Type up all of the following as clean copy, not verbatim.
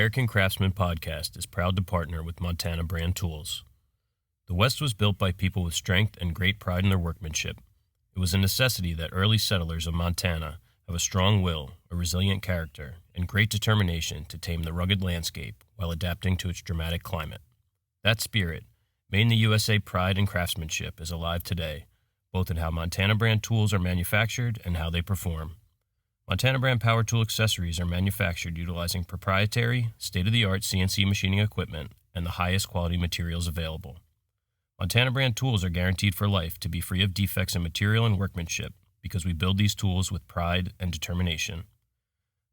American Craftsman Podcast is proud to partner with Montana Brand Tools. The West was built by people with strength and great pride in their workmanship. It was a necessity that early settlers of Montana have a strong will, a resilient character, and great determination to tame the rugged landscape while adapting to its dramatic climate. That spirit, made in the USA pride and craftsmanship, is alive today, both in how Montana Brand tools are manufactured and how they perform. Montana Brand power tool accessories are manufactured utilizing proprietary, state-of-the-art CNC machining equipment and the highest quality materials available. Montana Brand tools are guaranteed for life to be free of defects in material and workmanship because we build these tools with pride and determination.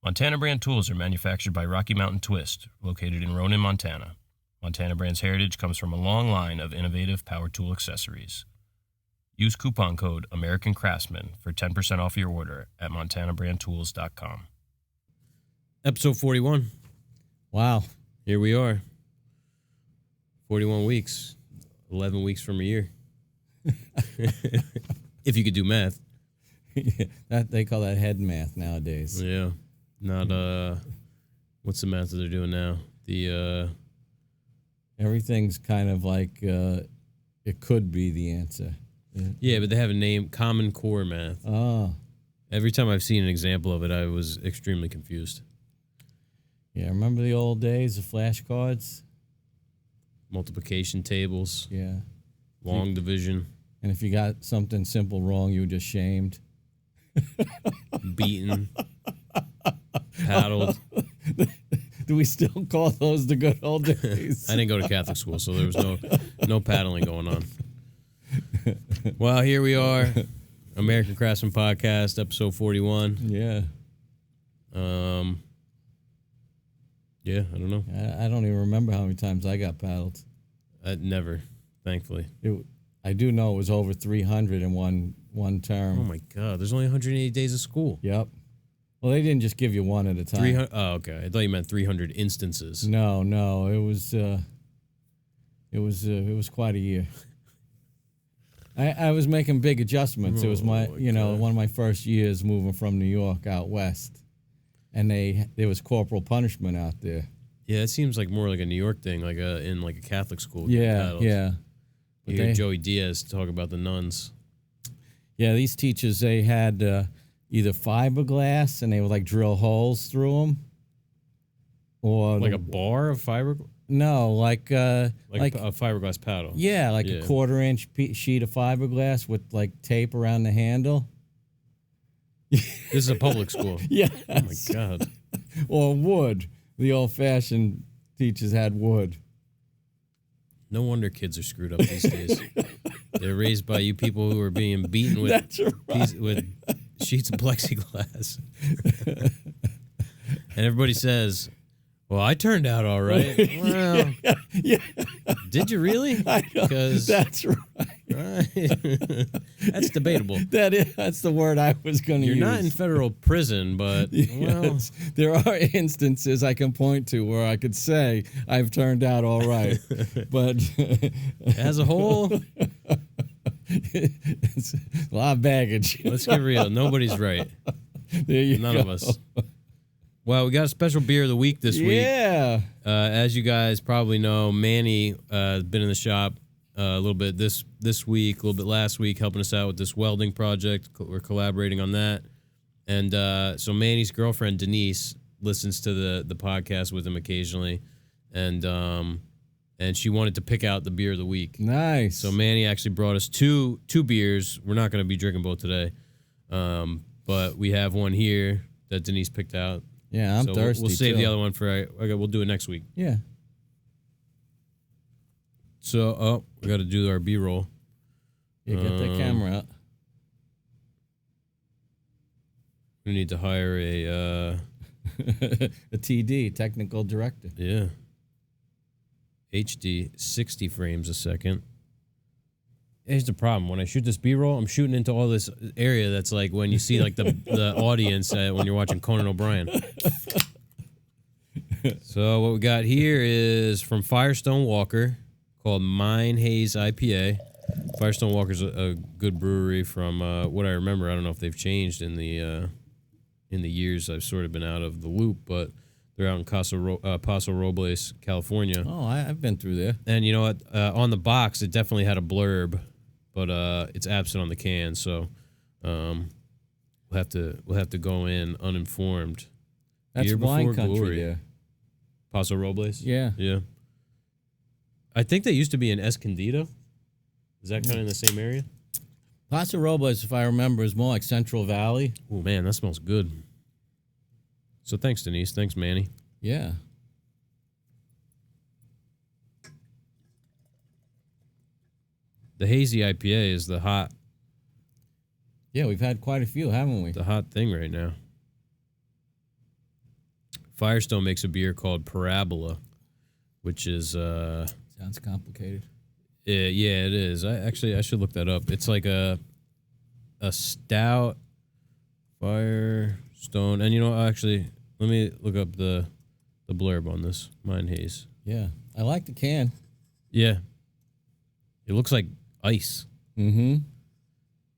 Montana Brand tools are manufactured by Rocky Mountain Twist, located in Ronan, Montana. Montana Brand's heritage comes from a long line of innovative power tool accessories. Use coupon code American Craftsman for 10% off your order at montanabrandtools.com. Episode 41. Wow. Here we are. 41 weeks. 11 weeks from a year. If you could do math. That they call that head math nowadays. Yeah. Not, what's the math that they're doing now? Everything's kind of like it could be the answer. Yeah, but they have a name, Common Core math. Oh. Every time I've seen an example of it, I was extremely confused. Yeah, remember the old days of flashcards? Multiplication tables. Yeah. Long division. And if you got something simple wrong, you were just shamed. Beaten. Paddled. Do we still call those the good old days? I didn't go to Catholic school, so there was no paddling going on. Well, here we are, American Craftsman Podcast, episode 41. Yeah. Yeah, I don't know. I don't even remember how many times I got paddled. Never, thankfully. I do know it was over 300 in one term. Oh, my God. There's only 180 days of school. Yep. Well, they didn't just give you one at a time. Oh, okay. I thought you meant 300 instances. No. It was quite a year. I was making big adjustments. It was one of my first years moving from New York out west, and there was corporal punishment out there. Yeah, it seems like more like a New York thing, like in a Catholic school. Yeah. But you hear Joey Diaz talk about the nuns. Yeah, these teachers, they had either fiberglass, and they would like drill holes through them, or like a bar of fiberglass. No, like a fiberglass paddle. Yeah, like a quarter-inch sheet of fiberglass with like tape around the handle. This is a public school. Yeah. Oh my God. Or wood. The old-fashioned teachers had wood. No wonder kids are screwed up these days. They're raised by you people who are being beaten with with sheets of plexiglass. And everybody says, well, I turned out all right. Well, yeah. Did you really? I know. That's right. That's debatable. That's the word I was going to use. You're not in federal prison, but well, there are instances I can point to where I could say I've turned out all right. But as a whole, it's a lot of baggage. Let's get real. Nobody's right. There you None go. of us. Well, we got a special beer of the week this week. Yeah. As you guys probably know, Manny has been in the shop a little bit this week, a little bit last week, helping us out with this welding project. We're collaborating on that. And so Manny's girlfriend, Denise, listens to the podcast with him occasionally. And she wanted to pick out the beer of the week. Nice. So Manny actually brought us two beers. We're not going to be drinking both today. But we have one here that Denise picked out. Yeah, I'm thirsty. We'll save too. the other one for. We'll do it next week. Yeah. So, we got to do our B-roll. Yeah, get that camera out. We need to hire a TD, technical director. Yeah. HD 60 frames a second. Here's the problem. When I shoot this B-roll, I'm shooting into all this area that's like when you see like the audience when you're watching Conan O'Brien. So what we got here is from Firestone Walker called Mine Haze IPA. Firestone Walker's a good brewery from what I remember. I don't know if they've changed in the years I've sort of been out of the loop, but They're out in Paso Robles, California. Oh, I've been through there. And you know what? On the box, it definitely had a blurb, but it's absent on the can. So we'll have to go in uninformed. That's Beer wine before country glory. there. Paso Robles. Yeah. Yeah. I think they used to be in Escondido. Is that kind of in the same area? Paso Robles, if I remember, is more like Central Valley. Oh man, that smells good. So thanks, Denise. Thanks, Manny. Yeah. The hazy IPA is the hot Yeah, we've had quite a few, haven't we? the hot thing right now. Firestone makes a beer called Parabola, which is Sounds complicated. yeah, it is. I should look that up. It's like a stout Firestone, and you know, actually, let me look up the blurb on this. Mine Haze. Yeah. I like the can. Yeah, it looks like ice. Mm-hmm.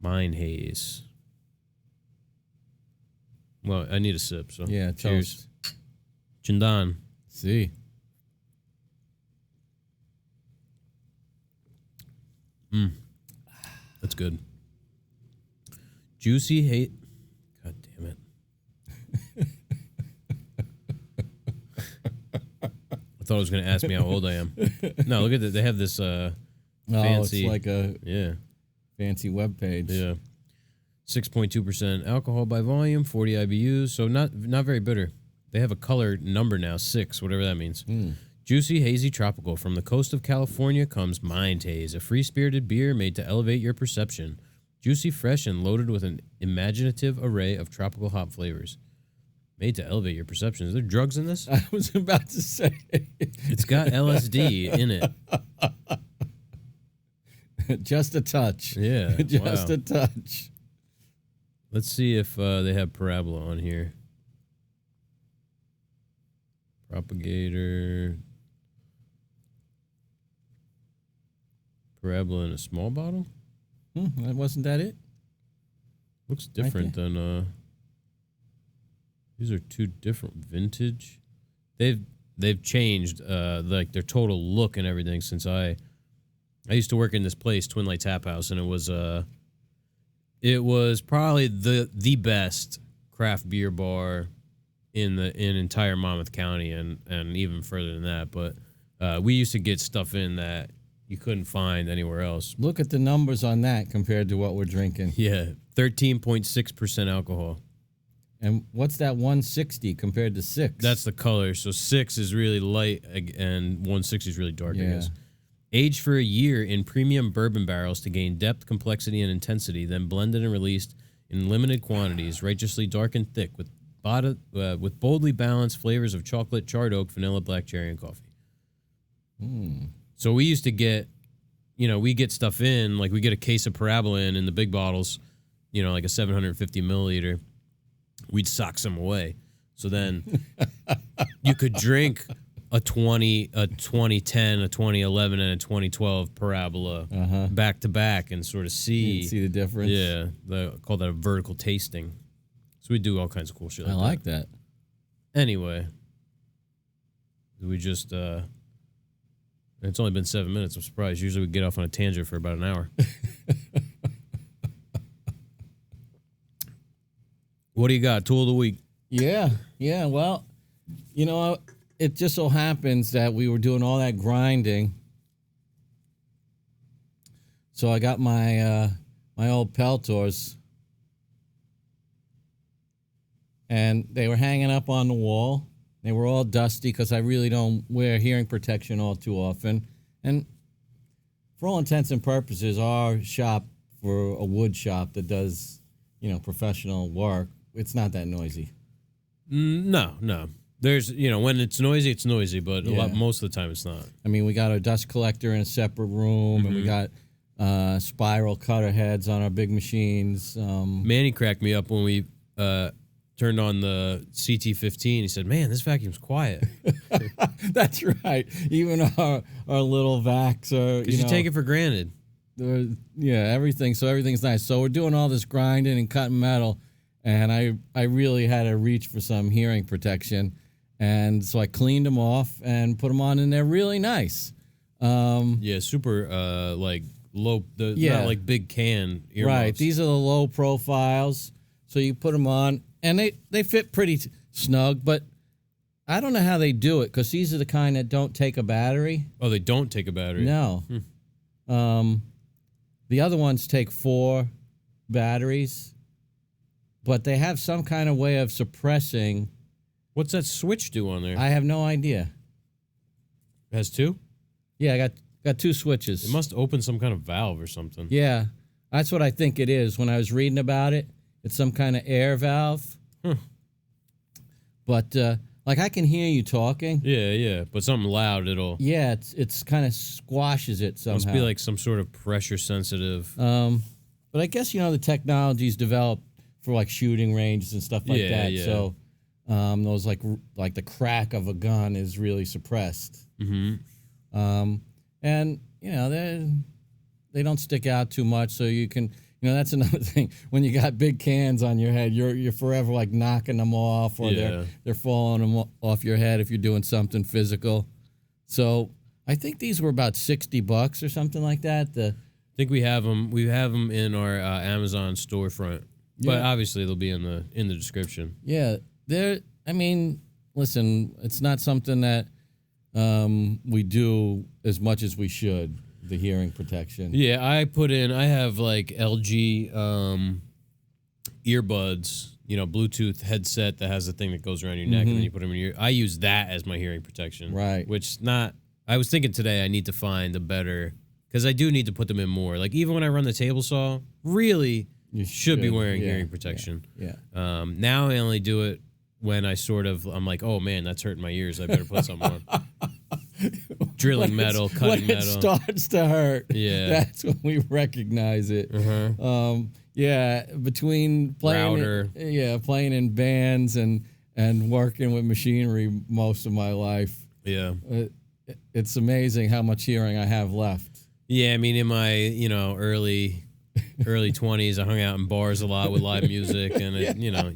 Mine Haze. Well, I need a sip, so Yeah, cheers. toast. Chindan. See. That's good. Juicy hate. God damn it. I thought I was going to ask me how old I am. No, look at that. They have this fancy. It's like a Yeah. fancy web page. Yeah. 6.2% alcohol by volume, 40 IBUs, so not very bitter. They have a color number now, 6, whatever that means. Juicy, hazy, tropical. From the coast of California comes Mind Haze, a free-spirited beer made to elevate your perception. Juicy, fresh, and loaded with an imaginative array of tropical hop flavors. Made to elevate your perception. Is there drugs in this? I was about to say. It's got LSD in it. Just a touch. Yeah. Just wow. a touch. Let's see if they have Parabola on here. Propagator. Parabola in a small bottle? Wasn't that it? Looks different than these are two different vintage. They've changed like their total look and everything since I used to work in this place, Twin Light Tap House, and it was probably the best craft beer bar in entire Monmouth County and even further than that. But we used to get stuff in that you couldn't find anywhere else. Look at the numbers on that compared to what we're drinking. Yeah, 13.6% alcohol. And what's that 160 compared to 6? That's the color. So 6 is really light and 160 is really dark, I guess. Aged for a year in premium bourbon barrels to gain depth, complexity, and intensity, then blended and released in limited quantities, righteously dark and thick, with boldly balanced flavors of chocolate, charred oak, vanilla, black cherry, and coffee. So we used to get, we get stuff in, like we get a case of Parabola in the big bottles, like a 750 milliliter. We'd sock some away. So then you could drink a 2010, a 2011, and a 2012 Parabola back to back and sort of see the difference. Yeah, they call that a vertical tasting. So we do all kinds of cool shit. I like that. Anyway, we just it's only been 7 minutes. I'm surprised. Usually we get off on a tangent for about an hour. What do you got? Tool of the week. Yeah. Well, it just so happens that we were doing all that grinding. So I got my my old Peltors, and they were hanging up on the wall. They were all dusty because I really don't wear hearing protection all too often. And for all intents and purposes, our shop, for a wood shop that does, professional work, it's not that noisy. No. There's, when it's noisy, but most of the time it's not. I mean, we got our dust collector in a separate room, and we got spiral cutter heads on our big machines. Manny cracked me up when we turned on the CT15. He said, "Man, this vacuum's quiet." That's right. Even our little vacs are, Because you take it for granted. Everything. So everything's nice. So we're doing all this grinding and cutting metal, and I really had to reach for some hearing protection. And so I cleaned them off and put them on, and they're really nice. Super like low, not like big can earmuffs. Right, these are the low profiles. So you put them on, and they fit pretty snug, but I don't know how they do it, because these are the kind that don't take a battery. Oh, they don't take a battery? No. The other ones take 4 batteries, but they have some kind of way of suppressing. What's that switch do on there? I have no idea. It has 2? Yeah, I got 2 switches. It must open some kind of valve or something. Yeah, that's what I think it is. When I was reading about it, it's some kind of air valve. But like, I can hear you talking. Yeah, but something loud, it'll... Yeah, it's kind of squashes it somehow. Must be like some sort of pressure sensitive... But I guess, the technology's developed for like shooting ranges and stuff like that. Yeah. So those like the crack of a gun is really suppressed. Mm-hmm. And they don't stick out too much, so you can... that's another thing. When you got big cans on your head, you're forever like knocking them off, or they're falling them off your head if you're doing something physical. So I think these were about $60 or something like that. I think we have them. We have them in our Amazon storefront, but obviously they'll be in the description. Yeah, they're. I mean, listen, it's not something that we do as much as we should. The hearing protection. Yeah, I have like LG earbuds, Bluetooth headset that has a thing that goes around your neck, and then you put them in your... I use that as my hearing protection. Right. I was thinking today I need to find a better... Because I do need to put them in more. Like, even when I run the table saw, really you should be wearing hearing protection. Yeah. Now I only do it when I'm like, oh man, that's hurting my ears. I better put something on. Drilling metal, cutting metal. When it starts to hurt, that's when we recognize it. Between playing in bands and working with machinery most of my life. Yeah, it's amazing how much hearing I have left. Yeah, I mean, in my early 20s, I hung out in bars a lot with live music, and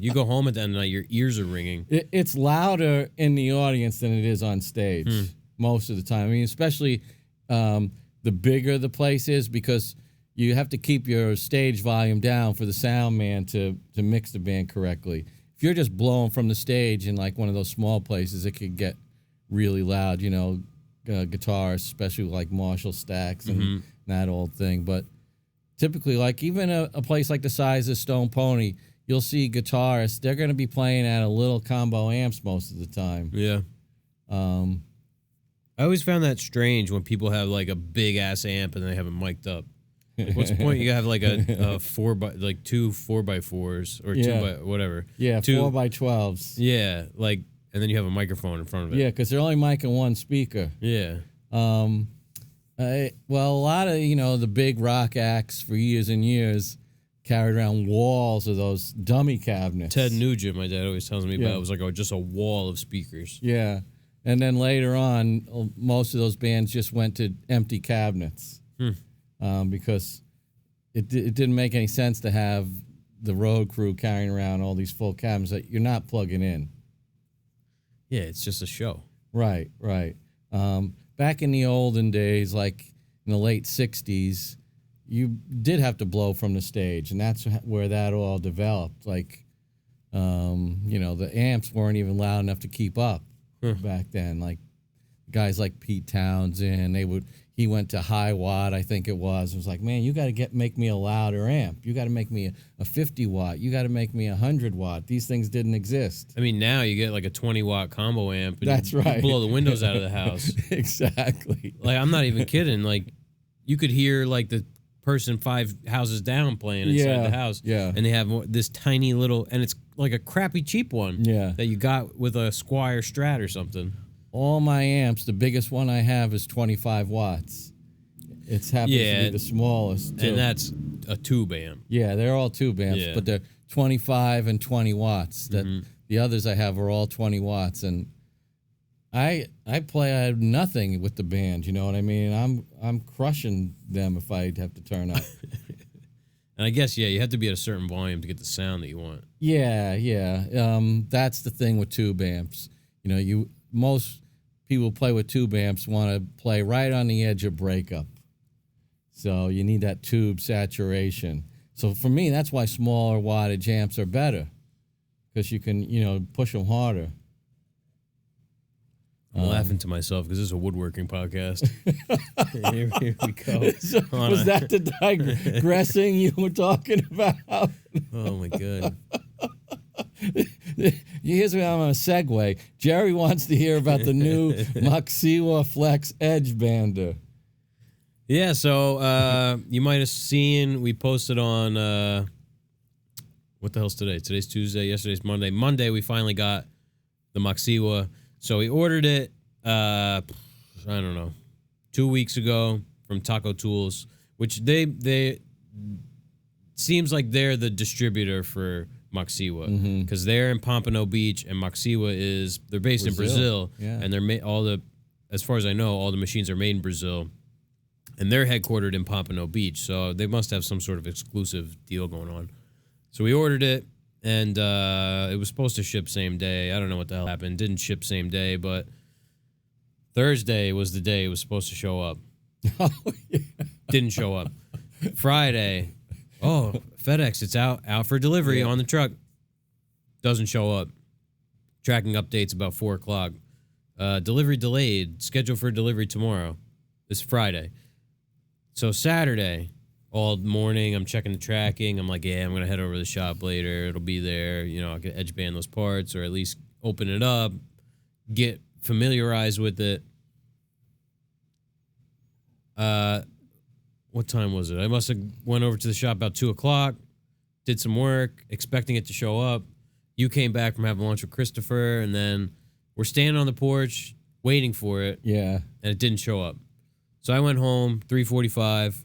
you go home at the end of the night, your ears are ringing. It's louder in the audience than it is on stage. Most of the time. I mean, especially the bigger the place is, because you have to keep your stage volume down for the sound man to mix the band correctly. If you're just blowing from the stage in like one of those small places, it could get really loud, guitars, especially like Marshall stacks and that old thing. But typically, like even a place like the size of Stone Pony, you'll see guitarists, they're going to be playing at a little combo amps most of the time. Yeah. I always found that strange when people have like a big ass amp and they have it mic'd up. Like, what's the point? You have like two 4x4s or 2x whatever. Yeah, 4x12s. Yeah, like, and then you have a microphone in front of it. Yeah, because they're only micing one speaker. Yeah. Well, a lot of the big rock acts for years and years carried around walls of those dummy cabinets. Ted Nugent, my dad always tells me about. It was like just a wall of speakers. Yeah. And then later on, most of those bands just went to empty cabinets because it didn't make any sense to have the road crew carrying around all these full cabinets that you're not plugging in. Yeah, it's just a show. Right. Back in the olden days, like in the late 60s, you did have to blow from the stage, and that's where that all developed. Like, the amps weren't even loud enough to keep up. Back then, like guys like Pete Townsend, he went to high watt, I think it was. It was like, man, you got to make me a louder amp. You got to make me a 50 watt. You got to make me 100 watt. These things didn't exist. I mean, now you get like a 20 watt combo amp. And that's right. You blow the windows out of the house. Exactly. Like, I'm not even kidding. Like, you could hear like the person 5 houses down playing inside the house. Yeah. And they have this tiny little, and it's like a crappy cheap one. Yeah. That you got with a Squier Strat or something. All my amps, the biggest one I have is 25 watts. It happens to be the smallest, too. And that's a tube amp. Yeah, they're all tube amps, but they're 25 and 20 watts. The others I have are all 20 watts, and I play nothing with the band. You know what I mean? I'm crushing them if I have to turn up. And I guess you have to be at a certain volume to get the sound that you want. Yeah. That's the thing with tube amps. most people play with tube amps want to play right on the edge of breakup. So you need that tube saturation. So for me, that's why smaller wattage amps are better, because you can, push them harder. I'm laughing to myself because this is a woodworking podcast. Here we go. So was that the digressing you were talking about? Oh, my God. Here's where I'm going to segue. Jerry wants to hear about the new Moxiwa Flex Edge Bander. Yeah, so you might have seen we posted on, what the hell's today? Today's Tuesday, yesterday's Monday. Monday, we finally got the Moxiwa. So we ordered it, I don't know, 2 weeks ago from Taco Tools, which they seems like they're the distributor for Moxiwa, because they're in Pompano Beach, and Moxiwa they're based in Brazil, and they're as far as I know, all the machines are made in Brazil, and they're headquartered in Pompano Beach, so they must have some sort of exclusive deal going on. So we ordered it. And it was supposed to ship same day. I don't know what the hell happened. Didn't ship same day, but Thursday was the day it was supposed to show up. Oh, yeah. Didn't show up. Friday, FedEx, it's out for delivery on the truck. Doesn't show up. Tracking updates about 4 o'clock. Delivery delayed. Scheduled for delivery tomorrow. This Friday. So Saturday, all morning, I'm checking the tracking. I'm like, I'm going to head over to the shop later. It'll be there. I can edge band those parts, or at least open it up, get familiarized with it. What time was it? I must have went over to the shop about 2 o'clock, did some work, expecting it to show up. You came back from having lunch with Christopher, and then we're standing on the porch waiting for it. Yeah. And it didn't show up. So I went home, 3:45.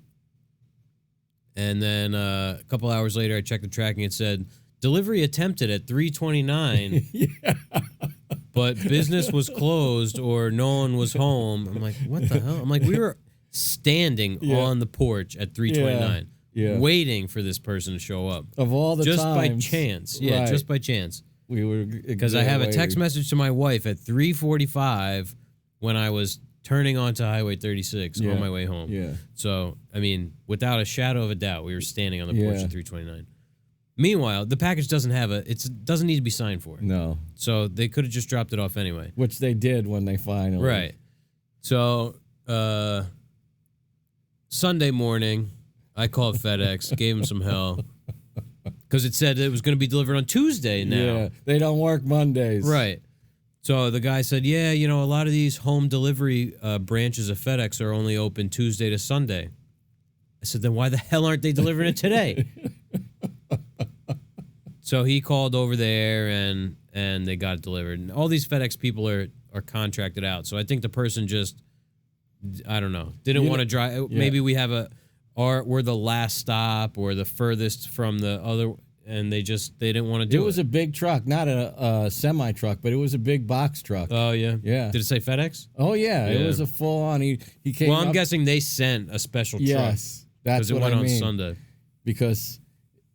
And then a couple hours later, I checked the tracking. It said, delivery attempted at 3:29, but business was closed or no one was home. I'm like, what the hell? I'm like, we were standing on the porch at 3:29, waiting for this person to show up. Of all the just times. By chance. Yeah, right. Just by chance. We were because I have a text message to my wife at 3:45 when I was turning onto Highway 36 on my way home. Yeah. So, I mean, without a shadow of a doubt, we were standing on the porch at 3:29. Meanwhile, the package doesn't need to be signed for. No. So they could have just dropped it off anyway. Which they did when they finally. Right. So, Sunday morning, I called FedEx, gave them some hell. Because it said it was going to be delivered on Tuesday now. Yeah, they don't work Mondays. Right. So the guy said, a lot of these home delivery branches of FedEx are only open Tuesday to Sunday. I said, then why the hell aren't they delivering it today? So he called over there and they got it delivered. And all these FedEx people are contracted out. So I think the person just, I don't know, didn't want to drive. Yeah. Maybe we have we're the last stop or the furthest from the other. And they didn't want to do it. It was a big truck, not a semi truck, but it was a big box truck. Oh yeah, yeah. Did it say FedEx? Oh yeah, it was a full on. He came. Well, I'm guessing they sent a special truck. Yes, that's what I mean. Because it went on Sunday. Because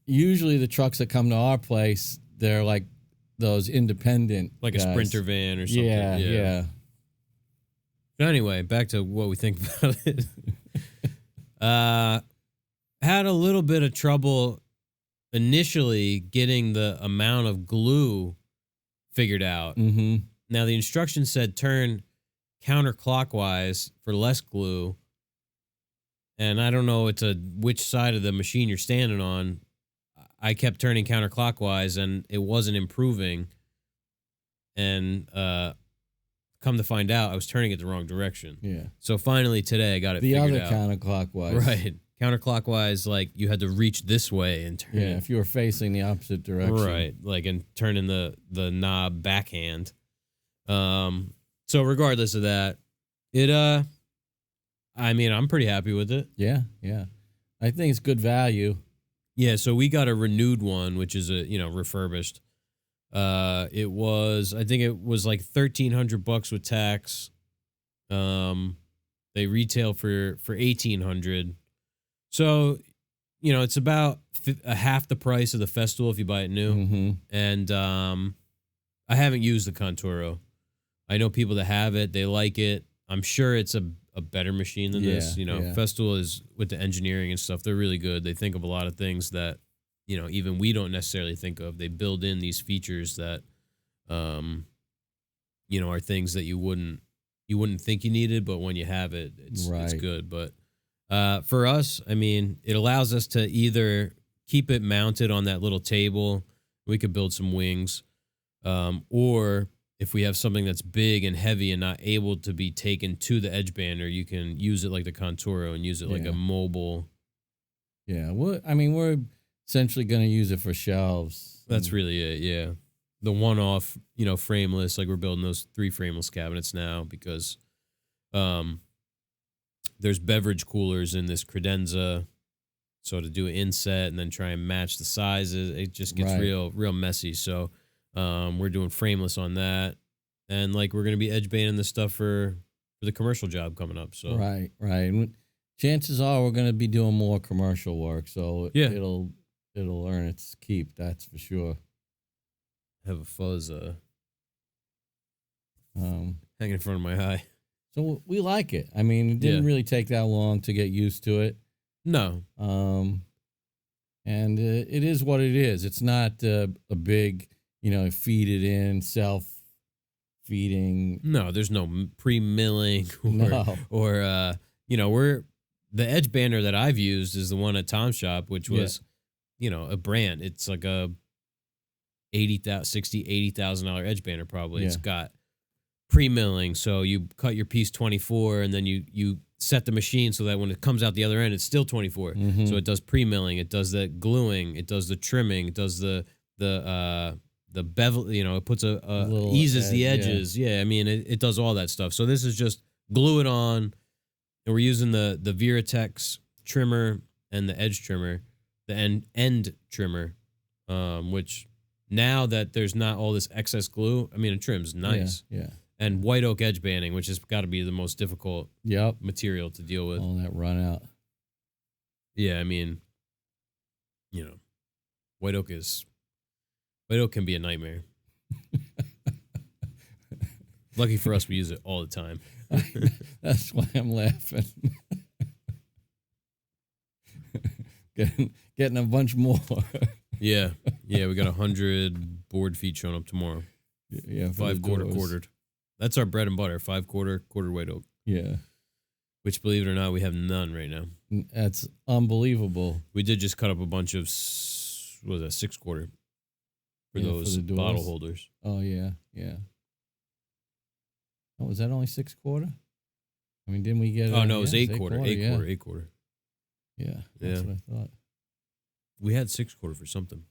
usually the trucks that come to our place, they're like those independent, like guys. A Sprinter van or something. Yeah. But anyway, back to what we think about it. Had a little bit of trouble initially getting the amount of glue figured out. Mm-hmm. Now, the instructions said turn counterclockwise for less glue. And I don't know which side of the machine you're standing on. I kept turning counterclockwise and it wasn't improving. And come to find out, I was turning it the wrong direction. Yeah. So finally today I got it figured out. The other counterclockwise. Right. Counterclockwise, like you had to reach this way and turn. Yeah, if you were facing the opposite direction. Right, like and turning the knob backhand. So regardless of that, I mean, I'm pretty happy with it. Yeah. I think it's good value. Yeah, so we got a renewed one, which is refurbished. I think it was like $1,300 with tax. They retail for $1,800. So, it's about half the price of the Festool if you buy it new. Mm-hmm. And I haven't used the Conturo. I know people that have it. They like it. I'm sure it's a better machine than this. Festool is with the engineering and stuff. They're really good. They think of a lot of things that, even we don't necessarily think of. They build in these features that, are things that you wouldn't think you needed, but when you have it, it's good. But for us, it allows us to either keep it mounted on that little table. We could build some wings, or if we have something that's big and heavy and not able to be taken to the edge bander, you can use it like the Conturo and use it like a mobile. Yeah, we're essentially going to use it for shelves. That's really it, yeah. The one-off, frameless, like we're building those 3 frameless cabinets now because there's beverage coolers in this credenza. So to do an inset and then try and match the sizes, it just gets real messy. So we're doing frameless on that. And like we're going to be edge banding this stuff for the commercial job coming up. So Right. And chances are we're going to be doing more commercial work. So it'll earn its keep, that's for sure. Have a fuzz hanging in front of my eye. So we like it. It didn't really take that long to get used to it. No. And it is what it is. It's not a big, feed it in, self-feeding. No, there's no pre-milling or the edge bander that I've used is the one at Tom's shop, which was, a brand. It's like a $80,000 edge bander probably. Yeah. It's got pre-milling, so you cut your piece 24 and then you set the machine so that when it comes out the other end it's still 24. Mm-hmm. So it does pre-milling, it does the gluing, it does the trimming, it does the bevel, it puts eases the edges. Yeah, it does all that stuff. So this is just glue it on, and we're using the Veratex trimmer and the edge trimmer, the end trimmer, which now that there's not all this excess glue, it trims nice. Yeah. And white oak edge banding, which has got to be the most difficult material to deal with. All that run out. Yeah, white oak can be a nightmare. Lucky for us, we use it all the time. That's why I'm laughing. Getting a bunch more. Yeah, we got 100 board feet showing up tomorrow. Yeah, 5 quartered. That's our bread and butter. 5 quartered white oak. Yeah, which, believe it or not, we have none right now. That's unbelievable. We did just cut up a bunch of 6 quarter for those bottle holders. Oh yeah. Oh, was that only 6 quarter? Didn't we get? Oh no, it was 8 quarter. 8 quarter. Yeah, that's what I thought. We had 6 quarter for something.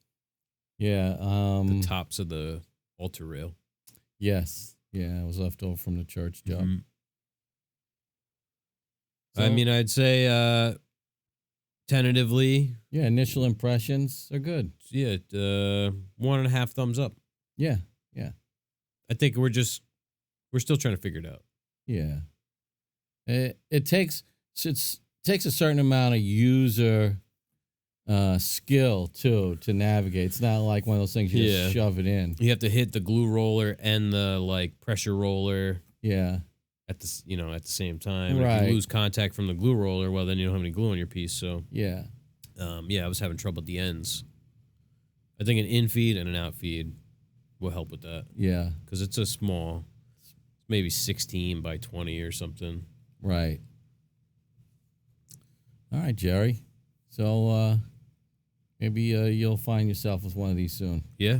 Yeah. The tops of the altar rail. Yes. Yeah, it was left over from the church job. Mm-hmm. So, I'd say tentatively. Yeah, initial impressions are good. Yeah, 1.5 thumbs up. Yeah. I think we're still trying to figure it out. Yeah. It takes a certain amount of user skill too to navigate. It's not like one of those things you just shove it in. You have to hit the glue roller and the pressure roller. Yeah. At the same time. Right. If you lose contact from the glue roller, well then you don't have any glue on your piece. So yeah. I was having trouble at the ends. I think an in feed and an out feed will help with that. Yeah. Because it's a small, maybe 16 by 20 or something. Right. All right, Jerry. So maybe you'll find yourself with one of these soon. Yeah.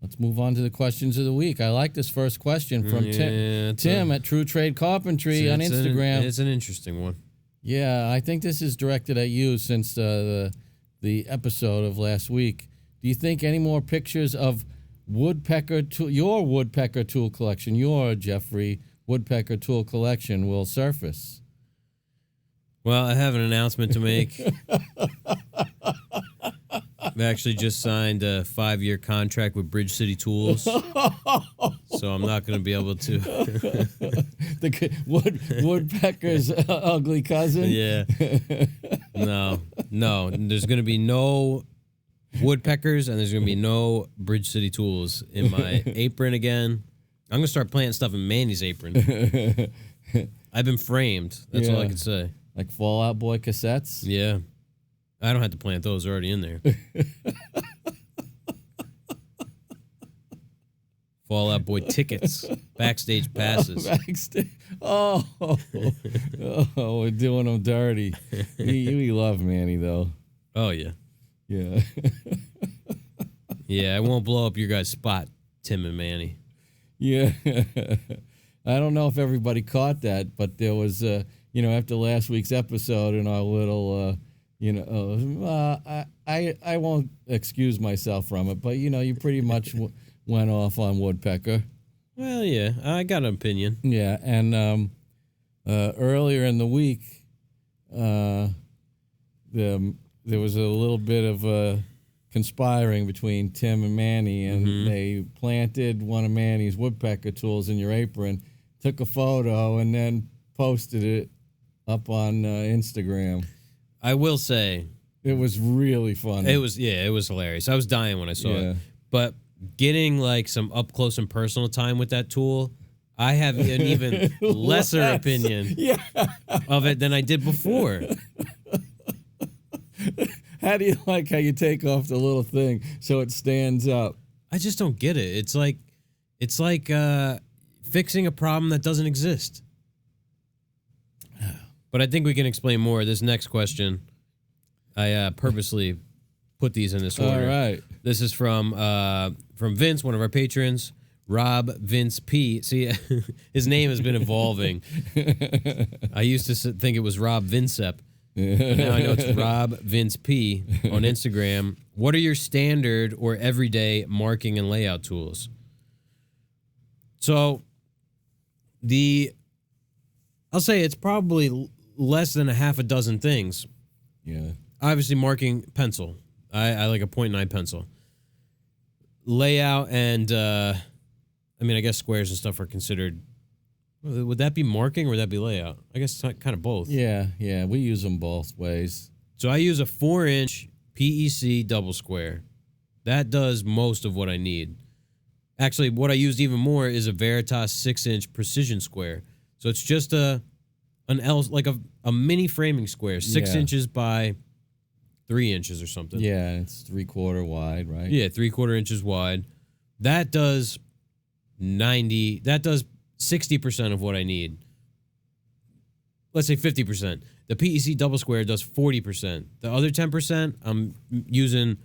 Let's move on to the questions of the week. I like this first question from Tim at True Trade Carpentry on Instagram. It's an interesting one. Yeah, I think this is directed at you since the episode of last week. Do you think any more pictures of your woodpecker tool collection, your Jeffrey woodpecker tool collection will surface? Well, I have an announcement to make. I've actually just signed a 5-year contract with Bridge City Tools, so I'm not going to be able to. The woodpecker's ugly cousin? Yeah. No. There's going to be no woodpeckers, and there's going to be no Bridge City Tools in my apron again. I'm gonna start planting stuff in Manny's apron. I've been framed. That's all I can say. Like Fall Out Boy cassettes? Yeah. I don't have to plant those. They're already in there. Fall Out Boy tickets. Backstage passes. Oh, we're doing them dirty. We love Manny, though. Oh, yeah. Yeah. Yeah, I won't blow up your guys' spot, Tim and Manny. Yeah. I don't know if everybody caught that, but there was, after last week's episode in our little, I won't excuse myself from it, but, you pretty much went off on Woodpecker. Well, yeah, I got an opinion. Yeah, and earlier in the week, there was a little bit of conspiring between Tim and Manny, and they planted one of Manny's woodpecker tools in your apron, took a photo, and then posted it up on Instagram. I will say, it was really funny. It was hilarious. I was dying when I saw it. But getting like some up close and personal time with that tool, I have an even lesser opinion of it than I did before. How do you like how you take off the little thing so it stands up? I just don't get it. It's like fixing a problem that doesn't exist. But I think we can explain more. This next question, I purposely put these in this order. All right. This is from Vince, one of our patrons, Rob Vince P. See, his name has been evolving. I used to think it was Rob Vincep. But now I know it's Rob Vince P. on Instagram. What are your standard or everyday marking and layout tools? So, I'll say it's probably less than a half a dozen things. Yeah. Obviously, marking pencil. I like a .9 pencil. Layout and, I guess squares and stuff are considered. Would that be marking or would that be layout? I guess it's kind of both. Yeah, we use them both ways. So I use a 4-inch PEC double square. That does most of what I need. Actually, what I used even more is a Veritas 6-inch precision square. So it's just a mini framing square, 6 inches by 3 inches or something. Yeah, it's 3/4 wide, right? Yeah, 3/4 inches wide. That does 60% of what I need. Let's say 50%. The PEC double square does 40%. The other 10%, I'm using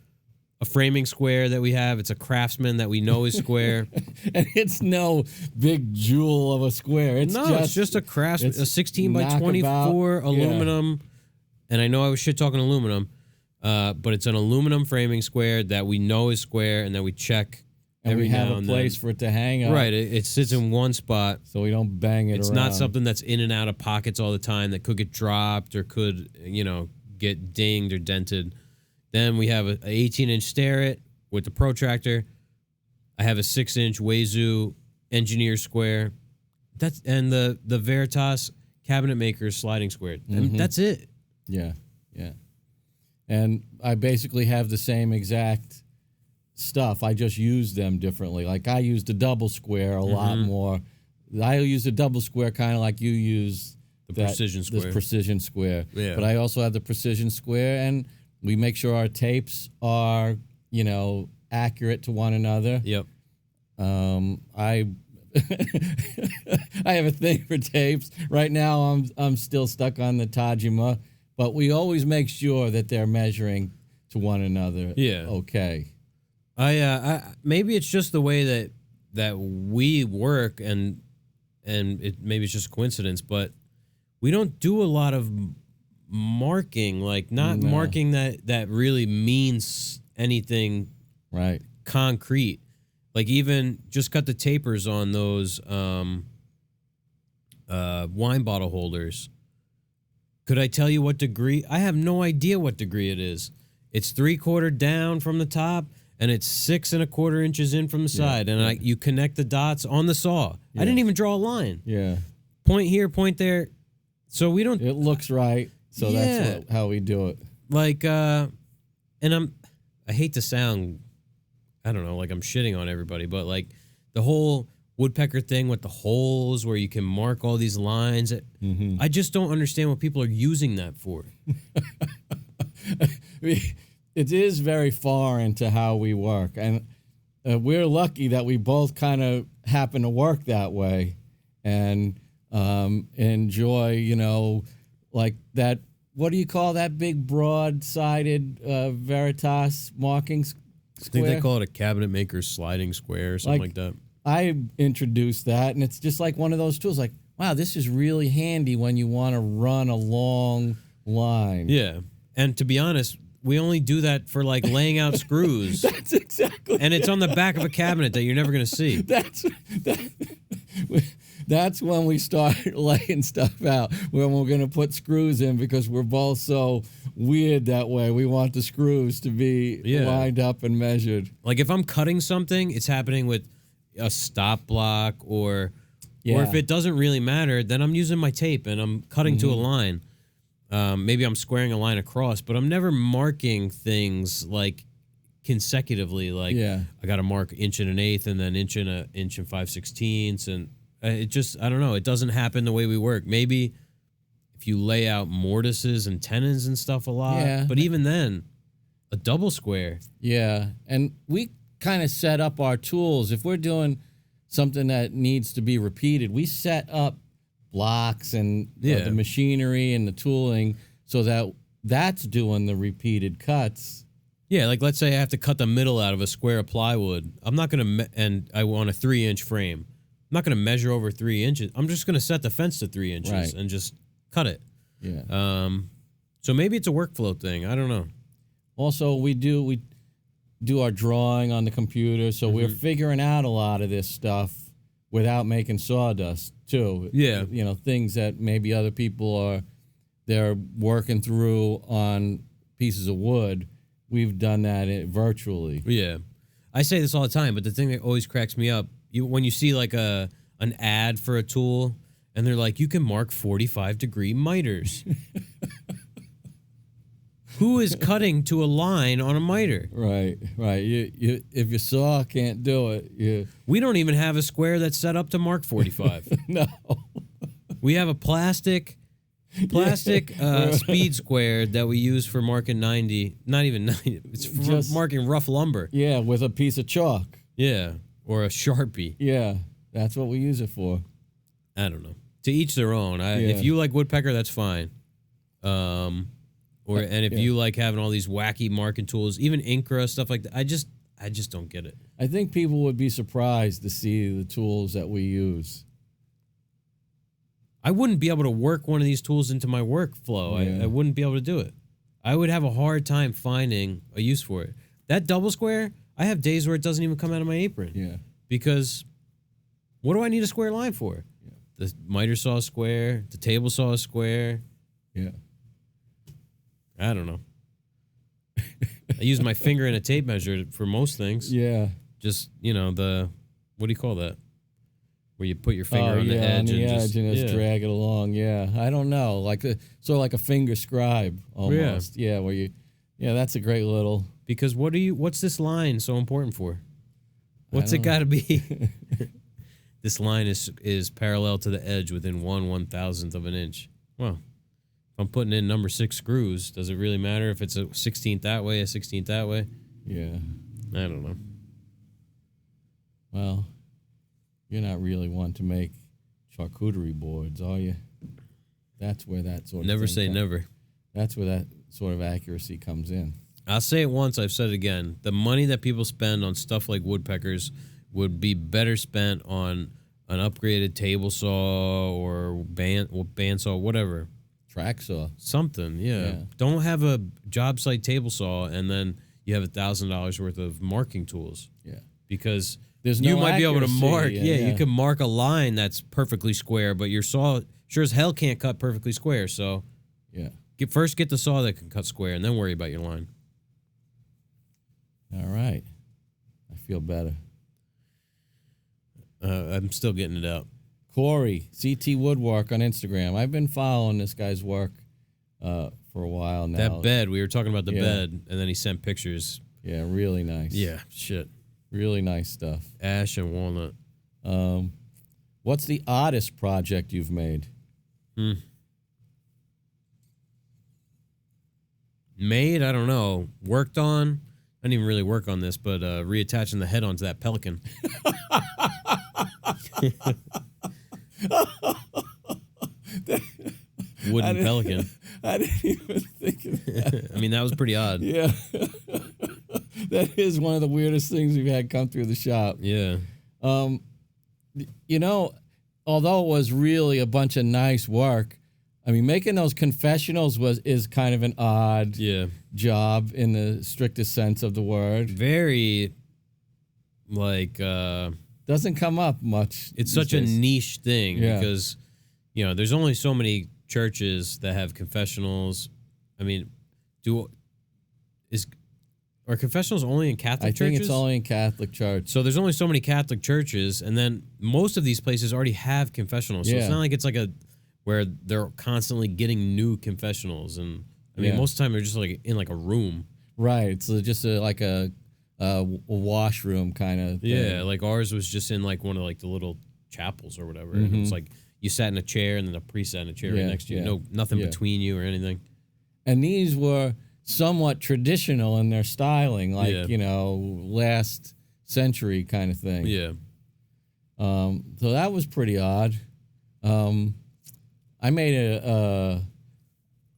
a framing square that we have. It's a Craftsman that we know is square. And it's no big jewel of a square. It's just a Craftsman, a 16 by 24 aluminum. And I know I was shit talking aluminum, but it's an aluminum framing square that we know is square and that we check. And we have a place for it to hang up. Right. It sits in one spot. So we don't bang it around. It's not something that's in and out of pockets all the time that could get dropped or could, get dinged or dented. Then we have an 18-inch Starrett with the protractor. I have a 6-inch Wazu engineer square. And the Veritas cabinet maker's sliding square. And that's it. Yeah. And I basically have the same exact stuff. I just use them differently. Like I use the double square a lot more. I use the double square kind of like you use precision square. This precision square. Yeah. But I also have the precision square, and we make sure our tapes are, accurate to one another. Yep. I have a thing for tapes. Right now I'm still stuck on the Tajima, but we always make sure that they're measuring to one another. Yeah. Okay. I maybe it's just the way that we work, and maybe it's just a coincidence, but we don't do a lot of marking, marking that really means anything right concrete. Like even just cut the tapers on those wine bottle holders. Could I tell you what degree? I have no idea what degree it is. It's 3/4 down from the top. And it's 6 1/4 inches in from the side, and you connect the dots on the saw. I didn't even draw a line. Yeah, point here, point there. So we don't. It looks right. So that's how we do it. And I hate to sound, I don't know, like I'm shitting on everybody, but like the whole woodpecker thing with the holes where you can mark all these lines. I just don't understand what people are using that for. It is very foreign to how we work, and we're lucky that we both kind of happen to work that way and enjoy, like that. What do you call that big broad-sided Veritas marking square? I think they call it a cabinet maker's sliding square or something like that. I introduced that, and it's just like one of those tools. Like, wow, this is really handy when you want to run a long line. Yeah, and to be honest, we only do that for like laying out screws. That's exactly. And it's on the back of a cabinet that you're never going to see. That's when we start laying stuff out, when we're going to put screws in, because we're both so weird that way. We want the screws to be lined up and measured. Like if I'm cutting something, it's happening with a stop block or if it doesn't really matter, then I'm using my tape and I'm cutting to a line. Maybe I'm squaring a line across, but I'm never marking things like consecutively. Like I got to mark 1.125 and then inch and 5/16, and it just, I don't know. It doesn't happen the way we work. Maybe if you lay out mortises and tenons and stuff a lot, but even then, a double square. Yeah, and we kind of set up our tools. If we're doing something that needs to be repeated, we set up blocks and the machinery and the tooling so that that's doing the repeated cuts. Yeah, like let's say I have to cut the middle out of a square of plywood. I'm not going to, and I want a 3-inch frame. I'm not going to measure over 3 inches. I'm just going to set the fence to 3 inches and just cut it. Yeah. So maybe it's a workflow thing. I don't know. Also, we do our drawing on the computer, so we're figuring out a lot of this stuff without making sawdust too. Yeah. Things that maybe other people they're working through on pieces of wood. We've done that virtually. Yeah. I say this all the time, but the thing that always cracks me up, when you see like an ad for a tool and they're like, you can mark 45-degree miters. Who is cutting to a line on a miter? Right. You if your saw can't do it, we don't even have a square that's set up to mark 45. No. We have a plastic speed square that we use for marking 90. Not even 90. It's for marking rough lumber. Yeah, with a piece of chalk. Yeah, or a Sharpie. Yeah, that's what we use it for. I don't know. To each their own. If you like woodpecker, that's fine. If you like having all these wacky marking tools, even Incra, stuff like that, I just don't get it. I think people would be surprised to see the tools that we use. I wouldn't be able to work one of these tools into my workflow. Yeah. I wouldn't be able to do it. I would have a hard time finding a use for it. That double square, I have days where it doesn't even come out of my apron. Yeah. Because what do I need a square line for? Yeah. The miter saw is square. The table saw is square. Yeah. I don't know. I use my finger and a tape measure for most things. Yeah. Just, what do you call that? Where you put your finger on the edge and just drag it along. Yeah. I don't know. Like like a finger scribe almost. Yeah. Where that's a great little. Because what's this line so important for? What's it got to be? This line is parallel to the edge within 1/1000th of an inch. Well, if I'm putting in number 6 screws, does it really matter if it's a 16th that way, a 16th that way? Yeah. I don't know. Well, you're not really one to make charcuterie boards, are you? That's where that sort of never say never. That's where that sort of accuracy comes in. I'll say it once, I've said it again. The money that people spend on stuff like woodpeckers would be better spent on an upgraded table saw or bandsaw, whatever. Track saw. Something, yeah. Don't have a job site table saw and then you have $1,000 worth of marking tools. Yeah. Because you might be able to mark. You can mark a line that's perfectly square, but your saw sure as hell can't cut perfectly square. So, first get the saw that can cut square, and then worry about your line. All right, I feel better. I'm still getting it out. Corey, CT Woodwork on Instagram. I've been following this guy's work for a while now. That bed, we were talking about the bed, and then he sent pictures. Yeah, really nice. Yeah, shit. Really nice stuff. Ash and walnut. What's the oddest project you've made? Made? I don't know. Worked on? I didn't even really work on this, but reattaching the head onto that pelican. Wooden pelican. I didn't even think of that. I mean, that was pretty odd. Yeah. That is one of the weirdest things we've had come through the shop. Yeah. You know, although it was really a bunch of nice work, I mean, making those confessionals is kind of an odd job in the strictest sense of the word. Very, like... doesn't come up much. It's such a niche thing because, you know, there's only so many churches that have confessionals. I mean, are confessionals only in Catholic churches? I think it's only in Catholic church. So there's only so many Catholic churches, and then most of these places already have confessionals. So it's not like it's like where they're constantly getting new confessionals. And I mean, most of the time they're just like in like a room. Right. So just like a washroom kind of thing. Yeah, like ours was just in like one of like the little chapels or whatever. And it was like you sat in a chair and then the priest sat in a chair right next to you. Nothing between you or anything. And these were somewhat traditional in their styling, like, you know, last century kind of thing. Yeah. So that was pretty odd. I made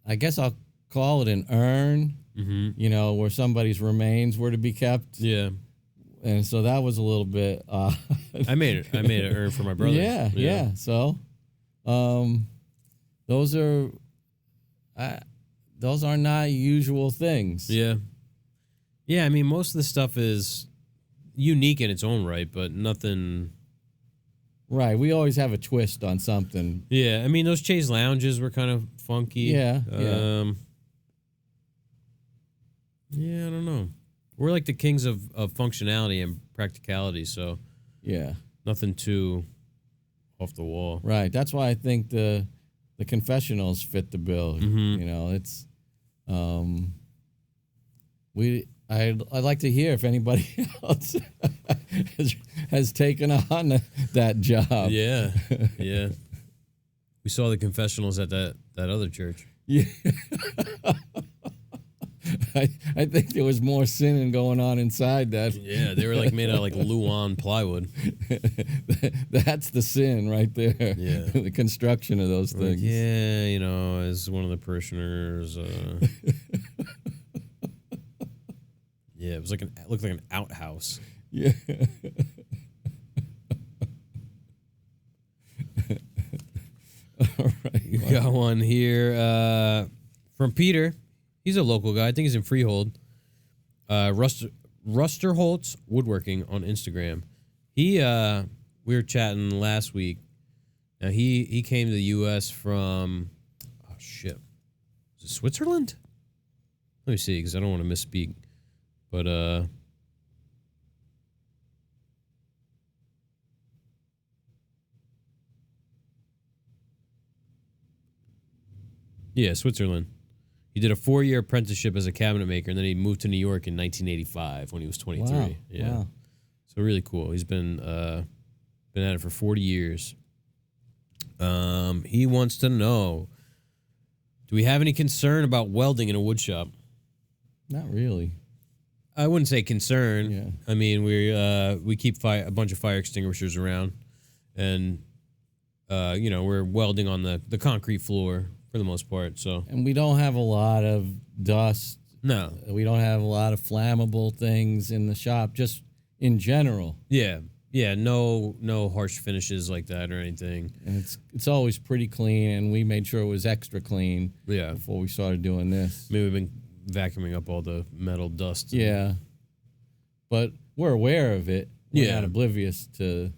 I guess I'll call it an urn, you know, where somebody's remains were to be kept. Yeah. And so that was a little bit odd. I made an urn for my brother. Yeah. So, those are not usual things. Yeah. Yeah, I mean, most of the stuff is unique in its own right, but nothing... Right, we always have a twist on something. Yeah, I mean, those chaise lounges were kind of funky. Yeah. Yeah, I don't know. We're like the kings of functionality and practicality, so... Yeah. Nothing too off the wall. Right, that's why I think the confessionals fit the bill. You know, it's... I'd like to hear if anybody else has taken on that job. Yeah, yeah. We saw the confessionals at that other church. Yeah. I think there was more sinning going on inside that. Yeah, they were like made out of like Luan plywood. That's the sin right there. Yeah. The construction of those things. Like, yeah, you know, as one of the parishioners. Yeah, it was looked like an outhouse. Yeah. All right. You got one here from Peter. He's a local guy. I think he's in Freehold. Rusterholtz Woodworking on Instagram. We were chatting last week. Now he came to the U.S. from is it Switzerland? Let me see, because I don't want to misspeak. But yeah, Switzerland. He did a 4-year apprenticeship as a cabinet maker, and then he moved to New York in 1985 when he was 23. Wow. Yeah, wow. So really cool. He's been at it for 40 years. He wants to know: do we have any concern about welding in a wood shop? Not really. I wouldn't say concern. Yeah. I mean, we keep a bunch of fire extinguishers around, and you know, we're welding on the concrete floor for the most part. So, and we don't have a lot of dust. No, we don't have a lot of flammable things in the shop. Just in general. Yeah. No harsh finishes like that or anything. And it's always pretty clean, and we made sure it was extra clean. Yeah. Before we started doing this. I mean, we've been vacuuming up all the metal dust. Yeah. But we're aware of it. We're not oblivious to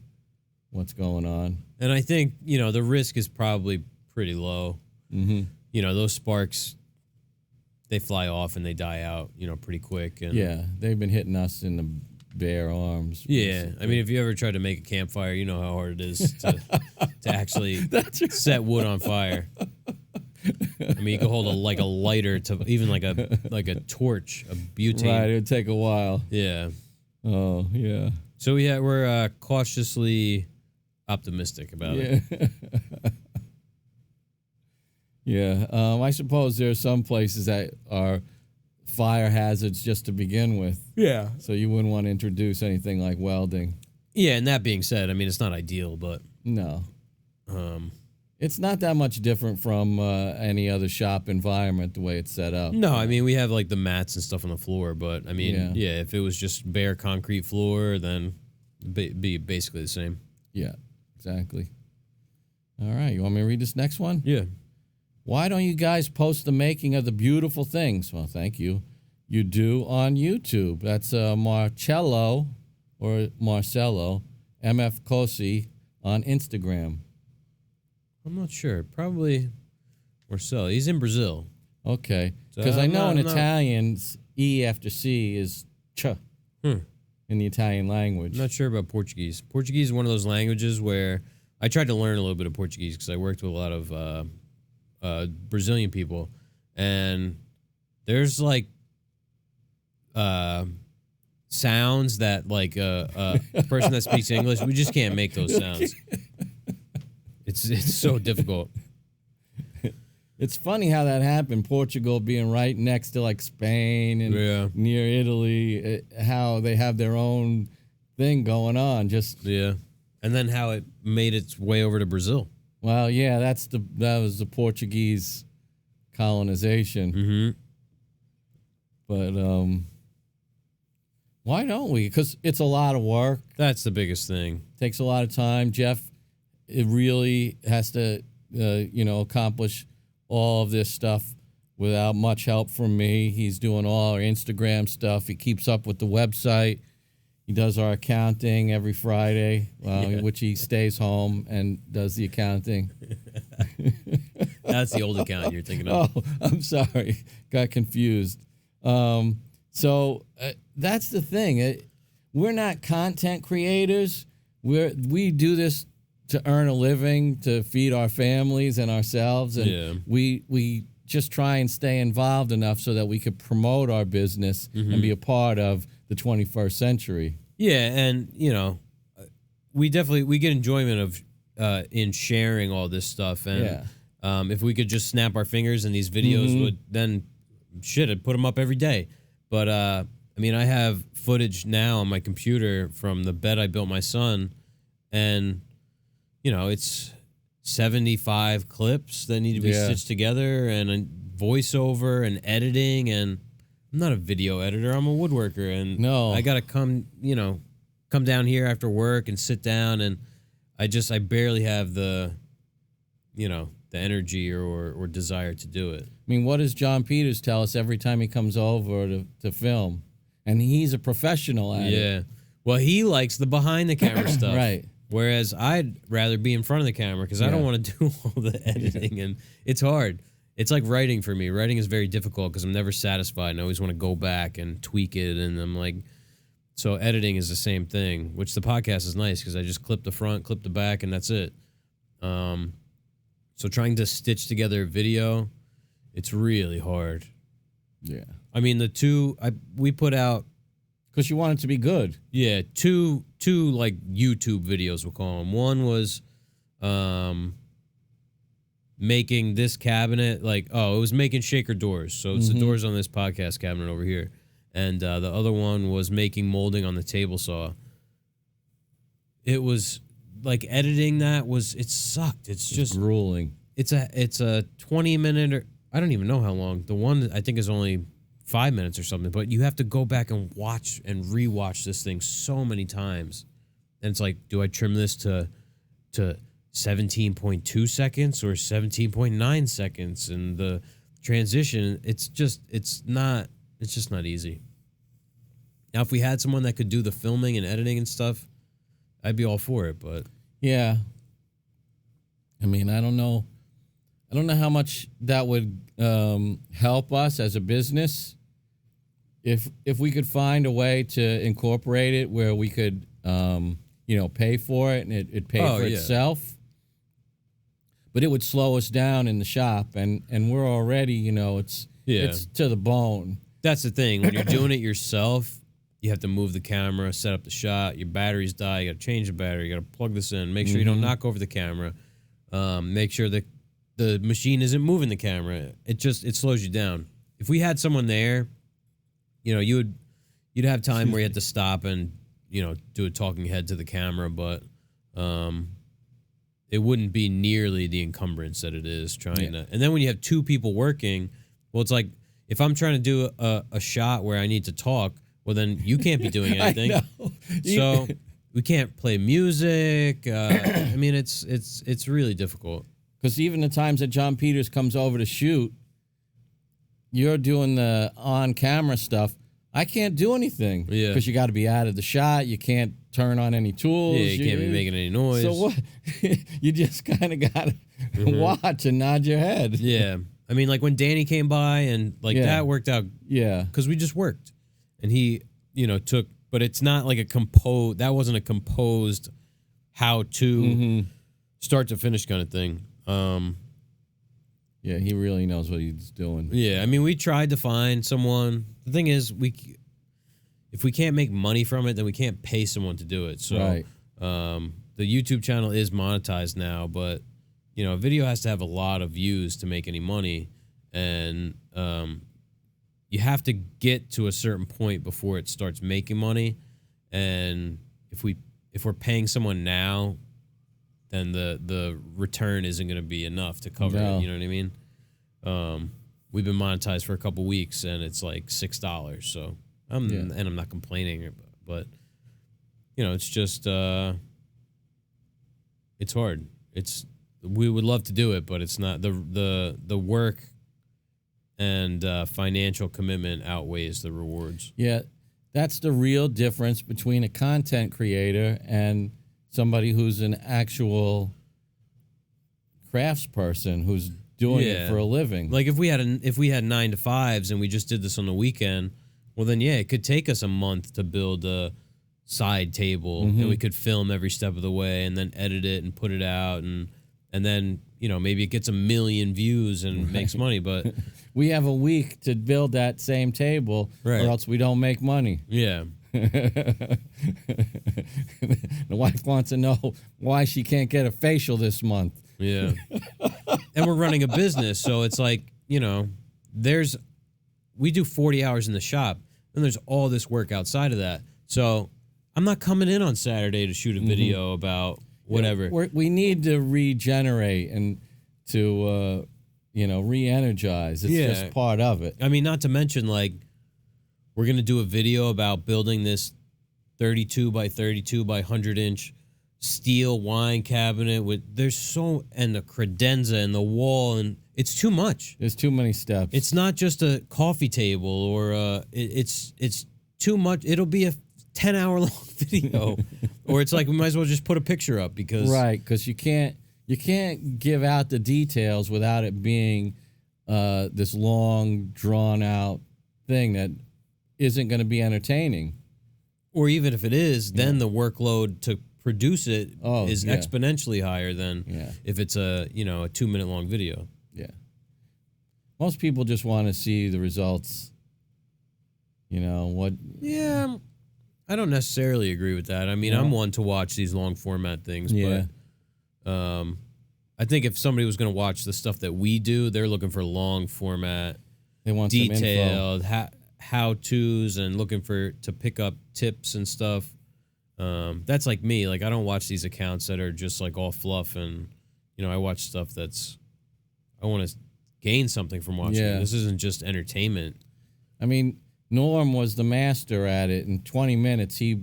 what's going on. And I think, you know, the risk is probably pretty low. Mm-hmm. You know, those sparks, they fly off and they die out, you know, pretty quick. And yeah, they've been hitting us in the bare arms. Yeah. Basically. I mean, if you ever tried to make a campfire, you know how hard it is to actually set wood on fire. I mean, you could hold a lighter to even like a torch, a butane. Right, it would take a while. Yeah. Oh, yeah. So we're cautiously optimistic about it. Yeah. I suppose there are some places that are fire hazards just to begin with. Yeah. So you wouldn't want to introduce anything like welding. Yeah, and that being said, I mean, it's not ideal, but... No. It's not that much different from any other shop environment, the way it's set up. No, I mean, we have, like, the mats and stuff on the floor, but, I mean, yeah if it was just bare concrete floor, then it'd be basically the same. Yeah, exactly. All right, you want me to read this next one? Yeah. Why don't you guys post the making of the beautiful things? Well, thank you. You do on YouTube. That's Marcello MF Cosi on Instagram. I'm not sure. Probably Marcelo. He's in Brazil. Okay. Because I know in Italian, E after C is ch in the Italian language. I'm not sure about Portuguese. Portuguese is one of those languages where I tried to learn a little bit of Portuguese because I worked with a lot of Brazilian people, and there's like sounds that like a person that speaks English, we just can't make those sounds. It's so difficult. It's funny how that happened. Portugal being right next to like Spain and near Italy, how they have their own thing going on. And then how it made its way over to Brazil. Well, yeah, that was the Portuguese colonization. Mm-hmm. But why don't we? Because it's a lot of work. That's the biggest thing. Takes a lot of time. Jeff, it really has to, accomplish all of this stuff without much help from me. He's doing all our Instagram stuff. He keeps up with the website. He does our accounting every Friday, which he stays home and does the accounting. That's the old account you're thinking of. Oh, I'm sorry. Got confused. So that's the thing. We're not content creators. We do this to earn a living, to feed our families and ourselves. And we just try and stay involved enough so that we could promote our business and be a part of the 21st century. Yeah, and we get enjoyment of in sharing all this stuff, and if we could just snap our fingers and these videos would then I'd put them up every day. But I mean, I have footage now on my computer from the bed I built my son, and it's 75 clips that need to be stitched together, and a voiceover and editing, and I'm not a video editor. I'm a woodworker, and I gotta come down here after work and sit down, and I barely have the energy or desire to do it. I mean, what does John Peters tell us every time he comes over to film? And he's a professional at it. Yeah. Well, he likes the behind the camera stuff, right? Whereas I'd rather be in front of the camera because I don't want to do all the editing, and it's hard. It's like writing for me. Writing is very difficult because I'm never satisfied, and I always want to go back and tweak it. And I'm like, so editing is the same thing, which the podcast is nice because I just clip the front, clip the back, and that's it. So trying to stitch together a video, it's really hard. Yeah. I mean, we put out, because you want it to be good. Yeah, two like YouTube videos, we'll call them. One was making this cabinet, it was making shaker doors. So it's the doors on this podcast cabinet over here. And the other one was making molding on the table saw. It was like editing it sucked. It's just grueling. It's a 20-minute, or I don't even know how long. The one I think is only 5 minutes or something, but you have to go back and watch and rewatch this thing so many times. And it's like, do I trim this to 17.2 seconds or 17.9 seconds? And the transition, it's just not easy. Now, if we had someone that could do the filming and editing and stuff, I'd be all for it, but yeah. I mean, I don't know how much that would help us as a business if we could find a way to incorporate it where we could pay for it and it'd pay for itself. But it would slow us down in the shop, and we're already, it's to the bone. That's the thing. When you're doing it yourself, you have to move the camera, set up the shot, your batteries die, you got to change the battery, you got to plug this in, make sure you don't knock over the camera, make sure that the machine isn't moving the camera. It slows you down. If we had someone there, you'd have time where you had to stop and, do a talking head to the camera, but it wouldn't be nearly the encumbrance that it is trying to. And then when you have two people working, well, it's like if I'm trying to do a shot where I need to talk, well, then you can't be doing anything. I know. So we can't play music. I mean, it's really difficult. Because even the times that John Peters comes over to shoot, you're doing the on-camera stuff. I can't do anything. Yeah. Because you got to be out of the shot. You can't turn on any tools. Yeah, you can't be making any noise. So what? You just kind of got to watch and nod your head. Yeah. I mean, like when Danny came by and that worked out. Yeah. Because we just worked. And he, took, but it's not like that wasn't a composed how to start to finish kind of thing. Yeah, he really knows what he's doing. Yeah, I mean, we tried to find someone. The thing is, if we can't make money from it, then we can't pay someone to do it. So, right. The YouTube channel is monetized now, but a video has to have a lot of views to make any money, and you have to get to a certain point before it starts making money. And if we're paying someone now, then the return isn't going to be enough to cover it. You know what I mean? We've been monetized for a couple weeks, and it's like $6. So and I'm not complaining, but it's just it's hard. We would love to do it, but it's not the work and financial commitment outweighs the rewards. Yeah, that's the real difference between a content creator and somebody who's an actual craftsperson who's doing it for a living. Like if we had 9 to 5s and we just did this on the weekend, well then it could take us a month to build a side table, and we could film every step of the way and then edit it and put it out, and then maybe it gets 1 million views and makes money, but we have a week to build that same table, or else we don't make money. Yeah. The wife wants to know why she can't get a facial this month. Yeah. And we're running a business, so it's like, we do 40 hours in the shop, and there's all this work outside of that. So I'm not coming in on Saturday to shoot a video about whatever. We need to regenerate and to, re-energize. It's just part of it. I mean, not to mention, we're going to do a video about building this 32 by 32 by 100-inch steel wine cabinet and the credenza and the wall, and it's too much. There's too many steps. It's not just a coffee table or it's too much. It'll be a 10-hour long video, or it's like we might as well just put a picture up because you can't give out the details without it being this long drawn out thing that isn't going to be entertaining. Or even if it is, then the workload to produce it is exponentially higher than if it's a 2-minute long video. Yeah. Most people just want to see the results. Yeah, I don't necessarily agree with that. I mean, I'm one to watch these long format things, but I think if somebody was going to watch the stuff that we do, they're looking for long format, they want detailed how-tos and looking to pick up tips and stuff. That's like me. Like, I don't watch these accounts that are just like all fluff, and I watch stuff I want to gain something from watching it. This isn't just entertainment. I mean, Norm was the master at it. In 20 minutes, he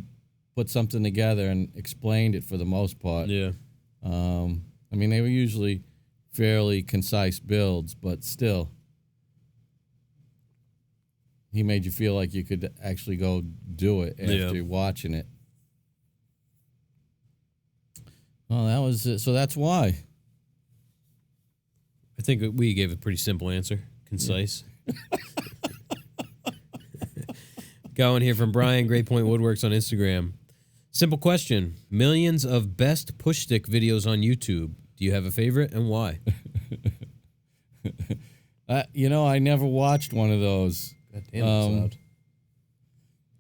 put something together and explained it for the most part. Yeah. I mean, they were usually fairly concise builds, but still, he made you feel like you could actually go do it after watching it. Well, that was it. So that's why. I think we gave a pretty simple answer. Concise. Going here from Brian, Great Point Woodworks on Instagram. Simple question. Millions of best push stick videos on YouTube. Do you have a favorite and why? I never watched one of those. God damn, it's loud.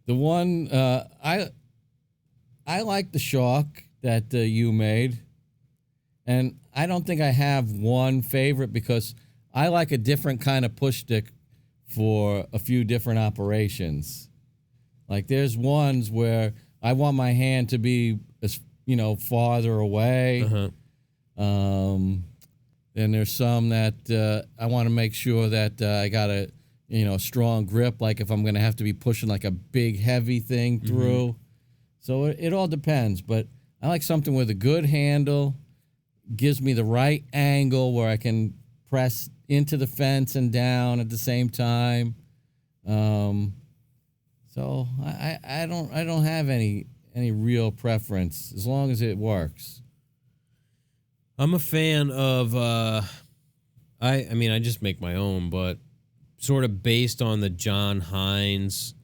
The one I like the Shark that you made, and I don't think I have one favorite because I like a different kind of push stick for a few different operations. Like there's ones where I want my hand to be farther away. Then there's some that I want to make sure that I got a strong grip, like if I'm going to have to be pushing like a big heavy thing through. So it all depends, but I like something with a good handle, gives me the right angle where I can press into the fence and down at the same time. So I don't have any real preference as long as it works. I'm a fan of I just make my own, but sort of based on the John Hines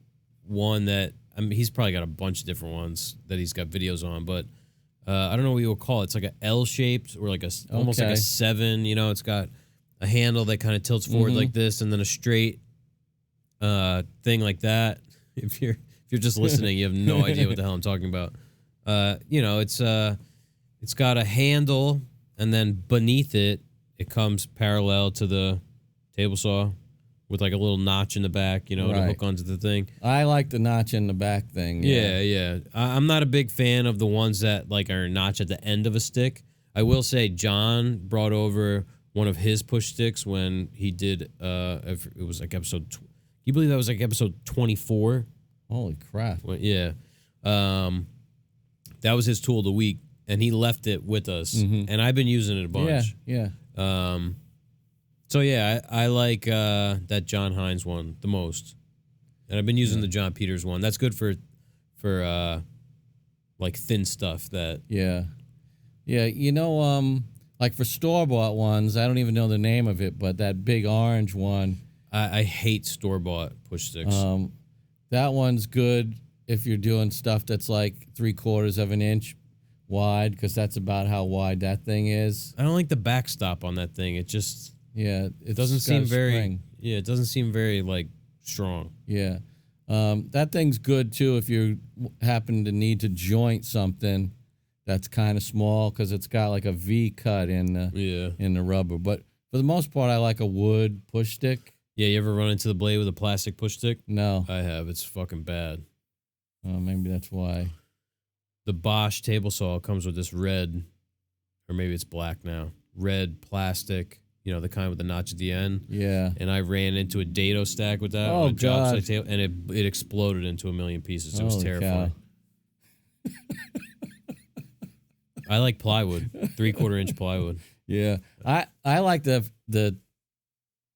one that he's probably got a bunch of different ones that he's got videos on, but I don't know what you would call it. It's like an L shaped or like almost like a 7. It's got a handle that kind of tilts forward like this, and then a straight thing like that. If you're just listening, you have no idea what the hell I'm talking about. It's got a handle, and then beneath it comes parallel to the table saw with like a little notch in the back, to hook onto the thing. I like the notch in the back thing. Yeah. I'm not a big fan of the ones that like are a notch at the end of a stick. I will say John brought over one of his push sticks when he did, it was like episode, can you believe that was like episode 24? Holy crap. Well, yeah. That was his tool of the week, and he left it with us, and I've been using it a bunch. Yeah. So yeah, I like that John Hines one the most, and I've been using the John Peters one. That's good for like thin stuff. That like for store-bought ones, I don't even know the name of it, but that big orange one. I hate store-bought push sticks. That one's good if you're doing stuff that's like 3/4 of an inch wide, because that's about how wide that thing is. I don't like the backstop on that thing. It just it doesn't seem very spring. it doesn't seem very like strong. Yeah. That thing's good too if you happen to need to joint something that's kind of small, because it's got like a V cut in the rubber. But for the most part, I like a wood push stick. Yeah, you ever run into the blade with a plastic push stick? No. I have. It's fucking bad. Maybe that's why. The Bosch table saw comes with this red, or maybe it's black now, red plastic, the kind with the notch at the end. Yeah. And I ran into a dado stack with that on a job site table, and it exploded into a million pieces. It was terrifying. I like plywood, 3/4 inch plywood. Yeah. I like the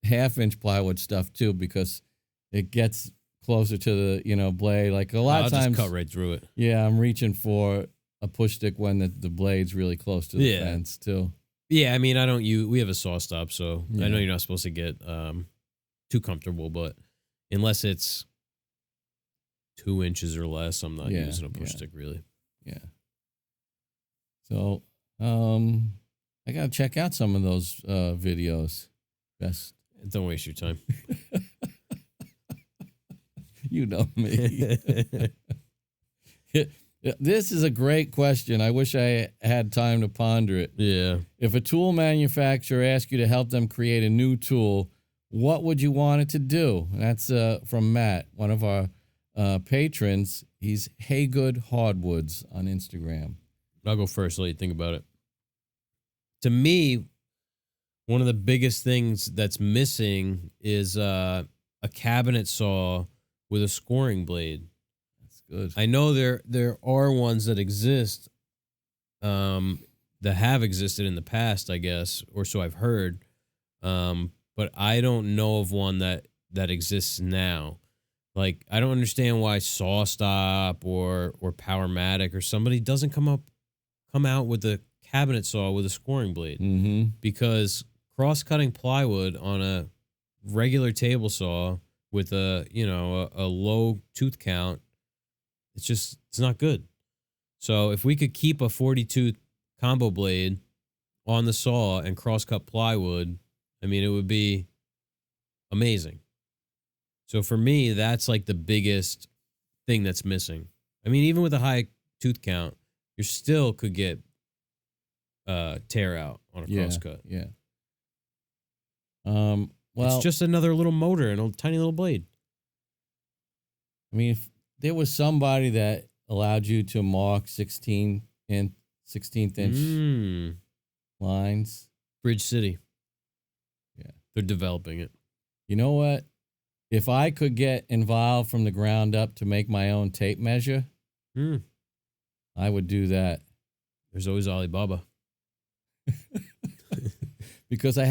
1/2 inch plywood stuff too, because it gets closer to the blade. Like a lot of times, just cut right through it. Yeah, I'm reaching for a push stick when the blade's really close to the fence too. Yeah, I mean, we have a saw stop, so I know you're not supposed to get too comfortable, but unless it's 2 inches or less, I'm not using a push stick really. Yeah. So, I gotta check out some of those videos. Best. Don't waste your time. You know me. This is a great question. I wish I had time to ponder it. Yeah. If a tool manufacturer asked you to help them create a new tool, what would you want it to do? And that's from Matt, one of our patrons. He's Haygood Hardwoods on Instagram. I'll go first. Let you think about it. To me, one of the biggest things that's missing is a cabinet saw with a scoring blade. That's good. I know there are ones that exist, that have existed in the past, I guess, or so I've heard. But I don't know of one that exists now. Like, I don't understand why SawStop or Powermatic or somebody doesn't come out with a cabinet saw with a scoring blade. Mm-hmm. Because cross-cutting plywood on a regular table saw with a low tooth count, it's not good. So if we could keep a 40-tooth combo blade on the saw and cross-cut plywood, I mean, it would be amazing. So for me, that's like the biggest thing that's missing. I mean, even with a high tooth count, you still could get tear out on a crosscut. Yeah. Well, it's just another little motor and a tiny little blade. I mean, if there was somebody that allowed you to mark 16th inch lines. Bridge City. Yeah. They're developing it. You know what? If I could get involved from the ground up to make my own tape measure, I would do that. There's always Alibaba. Because I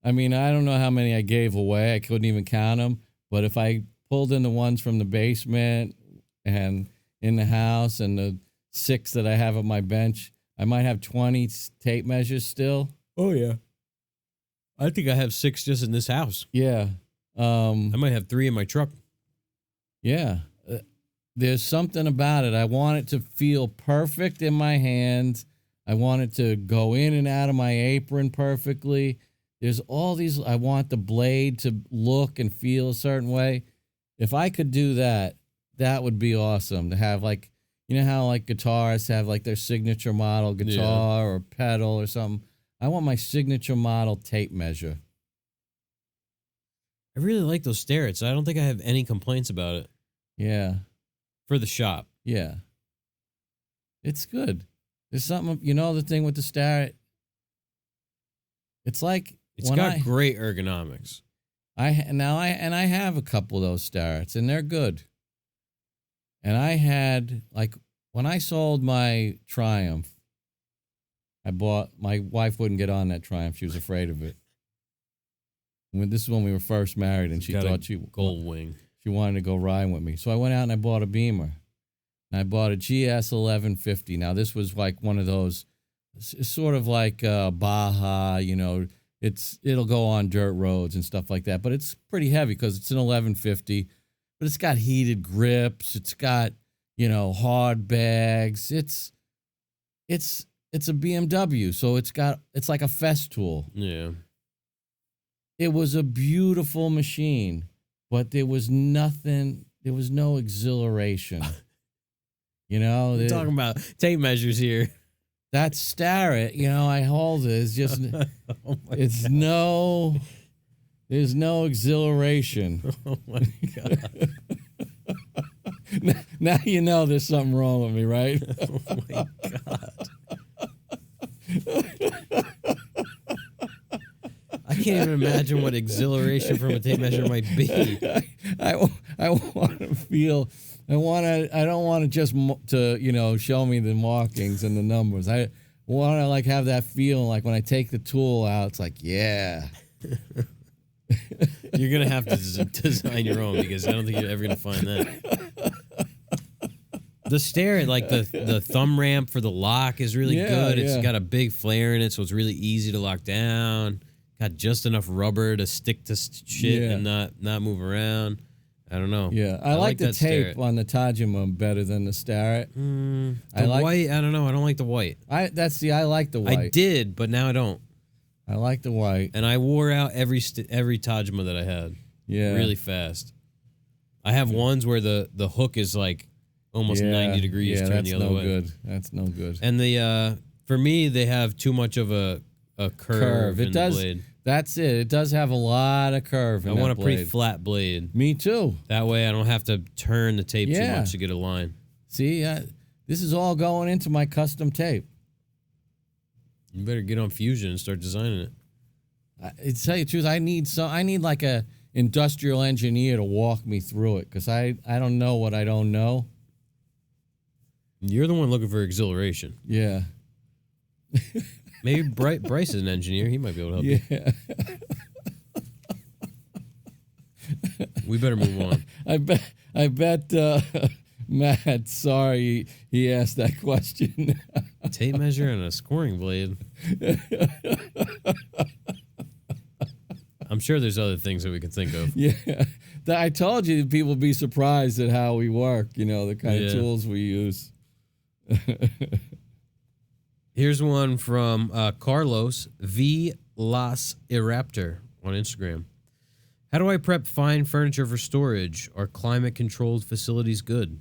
don't know how many I gave away. I couldn't even count them. But if I pulled in the ones from the basement and in the house and the 6 that I have on my bench, I might have 20 tape measures still. Oh, yeah. I think I have 6 just in this house. Yeah. I might have 3 in my truck. Yeah. There's something about it. I want it to feel perfect in my hands. I want it to go in and out of my apron perfectly. There's all these, I want the blade to look and feel a certain way. If I could do that, that would be awesome to have, like, you know how like guitarists have like their signature model guitar or pedal or something. I want my signature model tape measure. I really like those Starretts. I don't think I have any complaints about it. Yeah. For the shop. Yeah. It's good. There's something, the thing with the Starrett, it's like, it's got great ergonomics. I have a couple of those Starretts, and they're good. And I had, like, when I sold my Triumph, my wife wouldn't get on that Triumph. She was afraid of it. This is when we were first married, and she thought gold wing. She wanted to go riding with me. So I went out and I bought a Beamer. And I bought a GS 1150. Now, this was like one of those, it's sort of like Baja, it'll go on dirt roads and stuff like that. But it's pretty heavy because it's an 1150. But it's got heated grips. It's got, hard bags. It's a BMW, so it's like a Festool. Yeah. It was a beautiful machine, but there was no exhilaration. We're talking about tape measures here. That Starrett, I hold it. It's just, there's no exhilaration. Oh my God. Now you know there's something wrong with me, right? Oh my God. I can't even imagine what exhilaration from a tape measure might be. I want to feel. I don't want to just to show me the markings and the numbers. I want to like have that feeling like when I take the tool out, it's like yeah. You're gonna have to design your own because I don't think you're ever gonna find that. The Starrett, like the thumb ramp for the lock, is really good. It's got a big flare in it, so it's really easy to lock down. Got just enough rubber to stick to shit and not move around. I don't know. Yeah, I like the tape Starrett on the Tajima better than the Starrett. White, I don't know. I don't like the white. I like the white. I did, but now I don't. I like the white. And I wore out every Tajima that I had. Yeah. Really fast. I have ones where the hook is like almost 90 degrees turned the other way. That's no good. And for me, they have too much of a curve in the blade. That's it. It does have a lot of curve in that blade. I want a pretty flat blade. Me too. That way I don't have to turn the tape too much to get a line. See, this is all going into my custom tape. You better get on Fusion and start designing it. To tell you the truth, I need like a industrial engineer to walk me through it because I don't know what I don't know. You're the one looking for exhilaration. Yeah. Maybe Bryce is an engineer. He might be able to help you. We better move on. I bet Matt, sorry he asked that question. Tape measure and a scoring blade. I'm sure there's other things that we can think of. Yeah. I told you people would be surprised at how we work, the kind of tools we use. Here's one from Carlos V. Las Iraptor on Instagram. How do I prep fine furniture for storage? Are climate-controlled facilities good?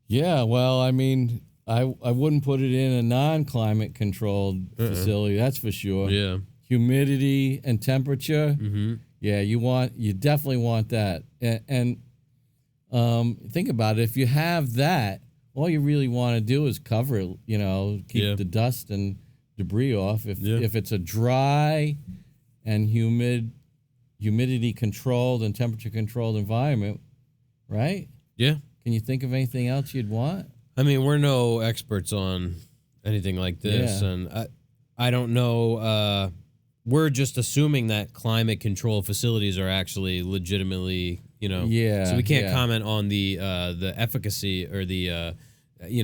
Yeah, well, I mean, I wouldn't put it in a non-climate controlled facility, that's for sure. Yeah. Humidity and temperature. Mm-hmm. Yeah, you definitely want that. And think about it. If you have that, all you really want to do is cover it, keep the dust and debris off. If it's a dry and humidity controlled and temperature controlled environment, right? Yeah. Can you think of anything else you'd want? I mean, we're no experts on anything like this, and I don't know. We're just assuming that climate control facilities are actually legitimately, Yeah. So we can't comment on the efficacy or the,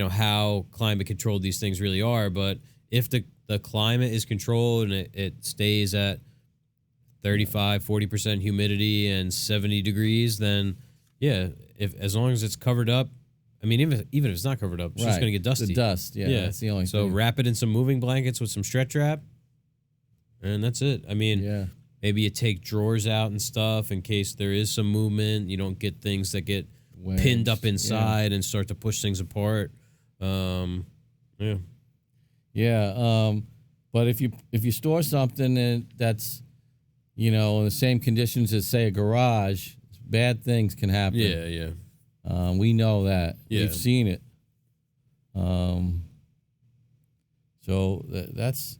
how climate controlled these things really are. But if the climate is controlled and it stays at 35, 40% humidity and 70 degrees, then as long as it's covered up. I mean, even if it's not covered up, it's just going to get dusty. The dust, that's the only thing. So wrap it in some moving blankets with some stretch wrap, and that's it. I mean, maybe you take drawers out and stuff in case there is some movement. You don't get things that get pinned up inside and start to push things apart. But if you store something that's in the same conditions as, say, a garage, bad things can happen. Yeah. We know that. Yeah. We've seen it. So that's.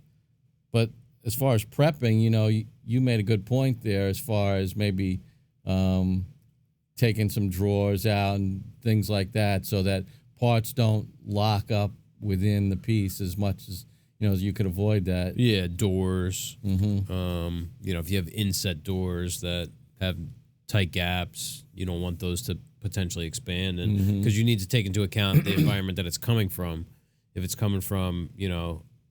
But as far as prepping, you made a good point there. As far as maybe taking some drawers out and things like that, so that parts don't lock up within the piece as much as you could avoid that. Yeah, doors. Mm-hmm. If you have inset doors that have tight gaps, you don't want those to potentially expand, and because you need to take into account the environment that it's coming from. If it's coming from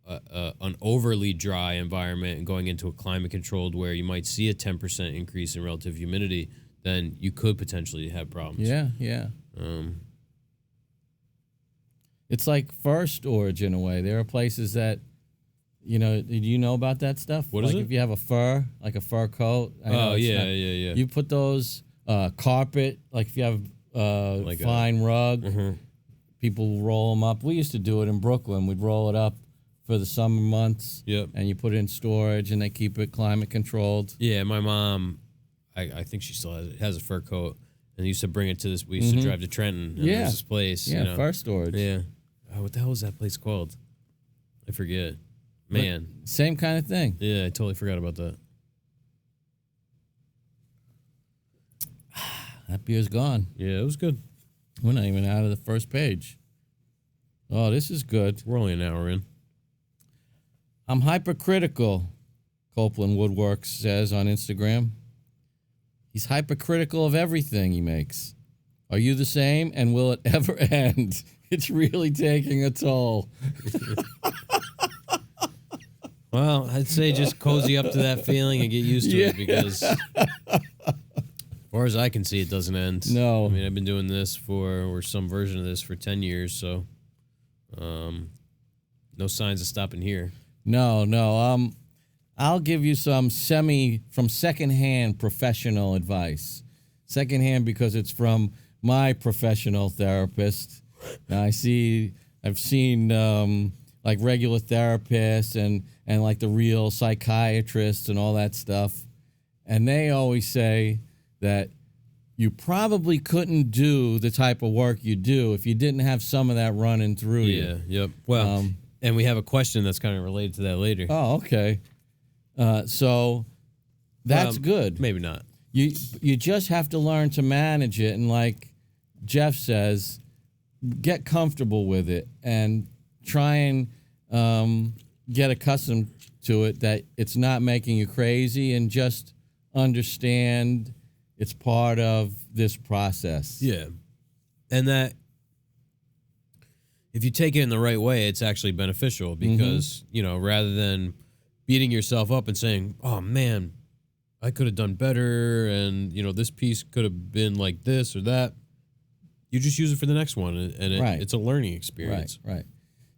an overly dry environment and going into a climate controlled where you might see a 10% increase in relative humidity, then you could potentially have problems. Yeah. It's like fur storage in a way. There are places that, do you know about that stuff? What is it? If you have a fur coat. Yeah. You put those carpet, like if you have Like fine rug, Mm-hmm. people roll them up. We used to do it in Brooklyn. We'd roll it up for the summer months. Yep. And you put it in storage, and they keep it climate controlled. Yeah, my mom, I think she still has a fur coat, and used to bring it to this. We used to drive to Trenton. And there's this place. Yeah, fur storage. Yeah. Oh, what the hell is that place called? I forget. Man. But same kind of thing. Yeah, I totally forgot about that. That beer's gone. Yeah, it was good. We're not even out of the first page. Oh, this is good. We're only an hour in. I'm hypercritical, Copeland Woodworks says on Instagram. He's hypercritical of everything he makes. Are you the same, and will it ever end? It's really taking a toll. Well, I'd say just cozy up to that feeling and get used to it, because as far as I can see, it doesn't end. No. I mean, I've been doing this or some version of this for 10 years, so no signs of stopping here. No. I'll give you some from secondhand professional advice. Secondhand because it's from my professional therapist. Now, I've seen like regular therapists and like the real psychiatrists and all that stuff. And they always say that you probably couldn't do the type of work you do if you didn't have some of that running through you. Yeah, yep. Well, and we have a question that's kind of related to that later. Oh, okay. So that's good. Maybe not. You just have to learn to manage it, and like Jeff says, get comfortable with it and try and get accustomed to it, that it's not making you crazy, and just understand it's part of this process. Yeah. And that if you take it in the right way, it's actually beneficial, because, rather than beating yourself up and saying, oh, man, I could have done better, and, this piece could have been like this or that, you just use it for the next one, and it's a learning experience. Right.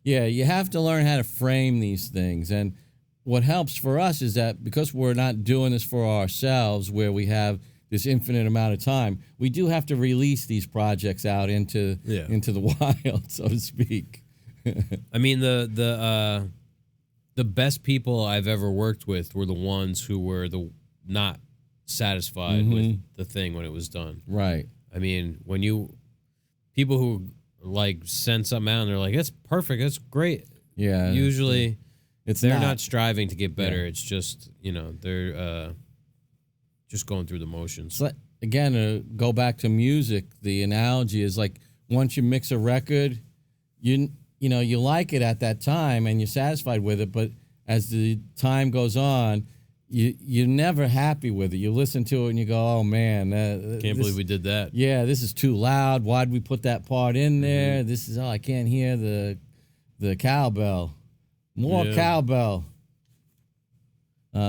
Yeah, you have to learn how to frame these things, and what helps for us is that because we're not doing this for ourselves, where we have this infinite amount of time, we do have to release these projects out into the wild, so to speak. I mean, the best people I've ever worked with were the ones who were not satisfied with the thing when it was done. Right. I mean, people who like send something out and they're like, "That's perfect, that's great." Yeah. Usually, they're not striving to get better. Yeah. It's just they're just going through the motions. So again, to go back to music, the analogy is like once you mix a record, you like it at that time and you're satisfied with it, but as the time goes on, you're never happy with it. You listen to it and you go, "Oh man, can't believe we did that." Yeah, this is too loud. Why'd we put that part in there? This is I can't hear the cowbell. More cowbell.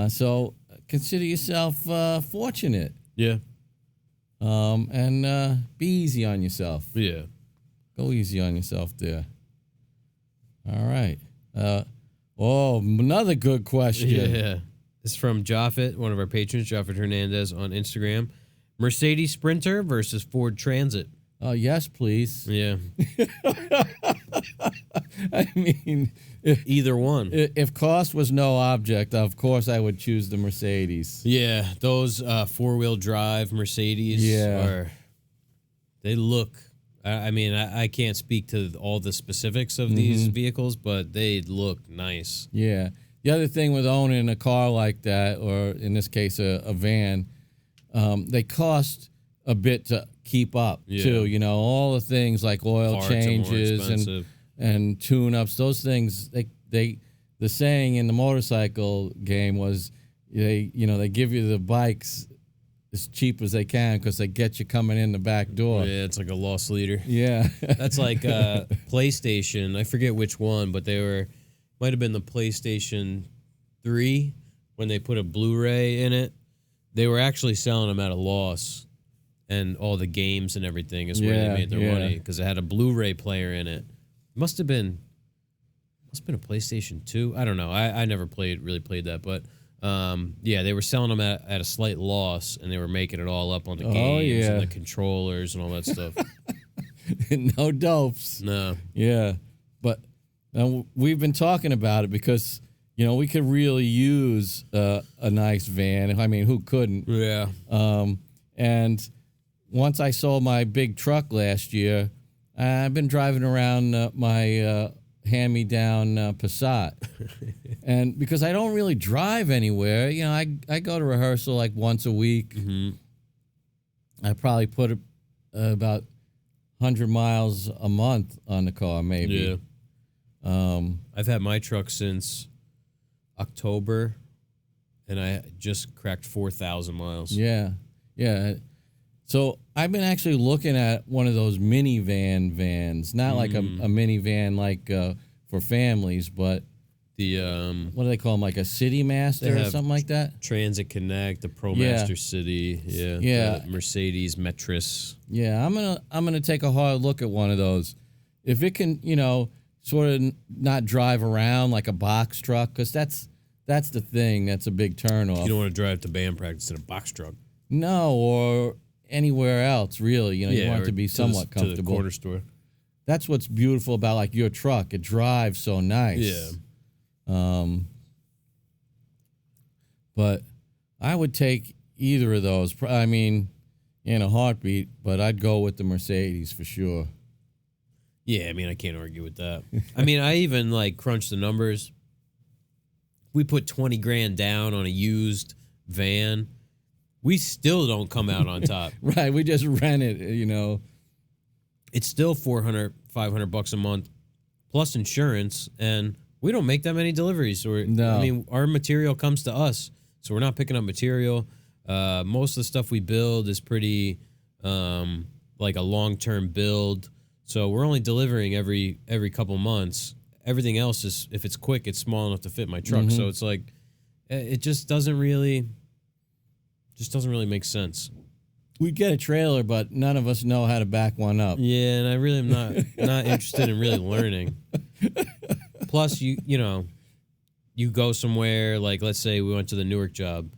So consider yourself fortunate. Yeah. And be easy on yourself. Yeah. Go easy on yourself there. All right. Another good question. Yeah. It's from Japheth, one of our patrons, Japheth Hernandez on Instagram. Mercedes Sprinter versus Ford Transit. Oh, yes, please. Yeah. I mean, either one. If cost was no object, of course I would choose the Mercedes. Yeah, those four-wheel drive Mercedes they look, I mean, I can't speak to all the specifics of these vehicles, but they look nice. Yeah. The other thing with owning a car like that, or in this case a van, they cost a bit to keep up too. All the things like oil Parts changes and tune-ups, those things. The saying in the motorcycle game was they give you the bikes as cheap as they can because they get you coming in the back door. Yeah, it's like a loss leader. Yeah, that's like PlayStation. I forget which one, but might have been the PlayStation 3 when they put a Blu-ray in it. They were actually selling them at a loss, and all the games and everything is where they made their money because it had a Blu-ray player in it. Must have been a PlayStation 2. I don't know. I never really played that, but they were selling them at a slight loss, and they were making it all up on the games and the controllers and all that stuff. No dopes. No. Yeah, but we've been talking about it because we could really use a nice van. I mean, who couldn't? Yeah. And once I sold my big truck last year, I've been driving around my hand-me-down Passat. And because I don't really drive anywhere, I go to rehearsal like once a week. I probably put about 100 miles a month on the car, maybe. Yeah. I've had my truck since October, and I just cracked 4,000 miles. Yeah. So I've been actually looking at one of those minivan vans, not like a minivan like for families, but the what do they call them? Like a City Master or something like that. Transit Connect, the ProMaster City, the Mercedes Metris. Yeah, I'm gonna take a hard look at one of those. If it can, sort of not drive around like a box truck, because that's the thing. That's a big turnoff. You don't want to drive to band practice in a box truck. No, or anywhere else, really. You want it to be somewhat comfortable. To the corner store. That's what's beautiful about like your truck. It drives so nice. Yeah. But I would take either of those. I mean, in a heartbeat, but I'd go with the Mercedes for sure. Yeah, I mean, I can't argue with that. I mean, I even crunched the numbers. We put $20,000 down on a used van. We still don't come out on top. Right, we just rent it, It's still $400, $500 a month plus insurance, and we don't make that many deliveries. No. I mean, our material comes to us, so we're not picking up material. Most of the stuff we build is pretty like a long-term build. So we're only delivering every couple months. Everything else is, if it's quick, it's small enough to fit my truck. So it's like, it just doesn't really make sense. We get a trailer, but none of us know how to back one up. Yeah, and I really am not interested in really learning. Plus, you you go somewhere, like let's say we went to the Newark job,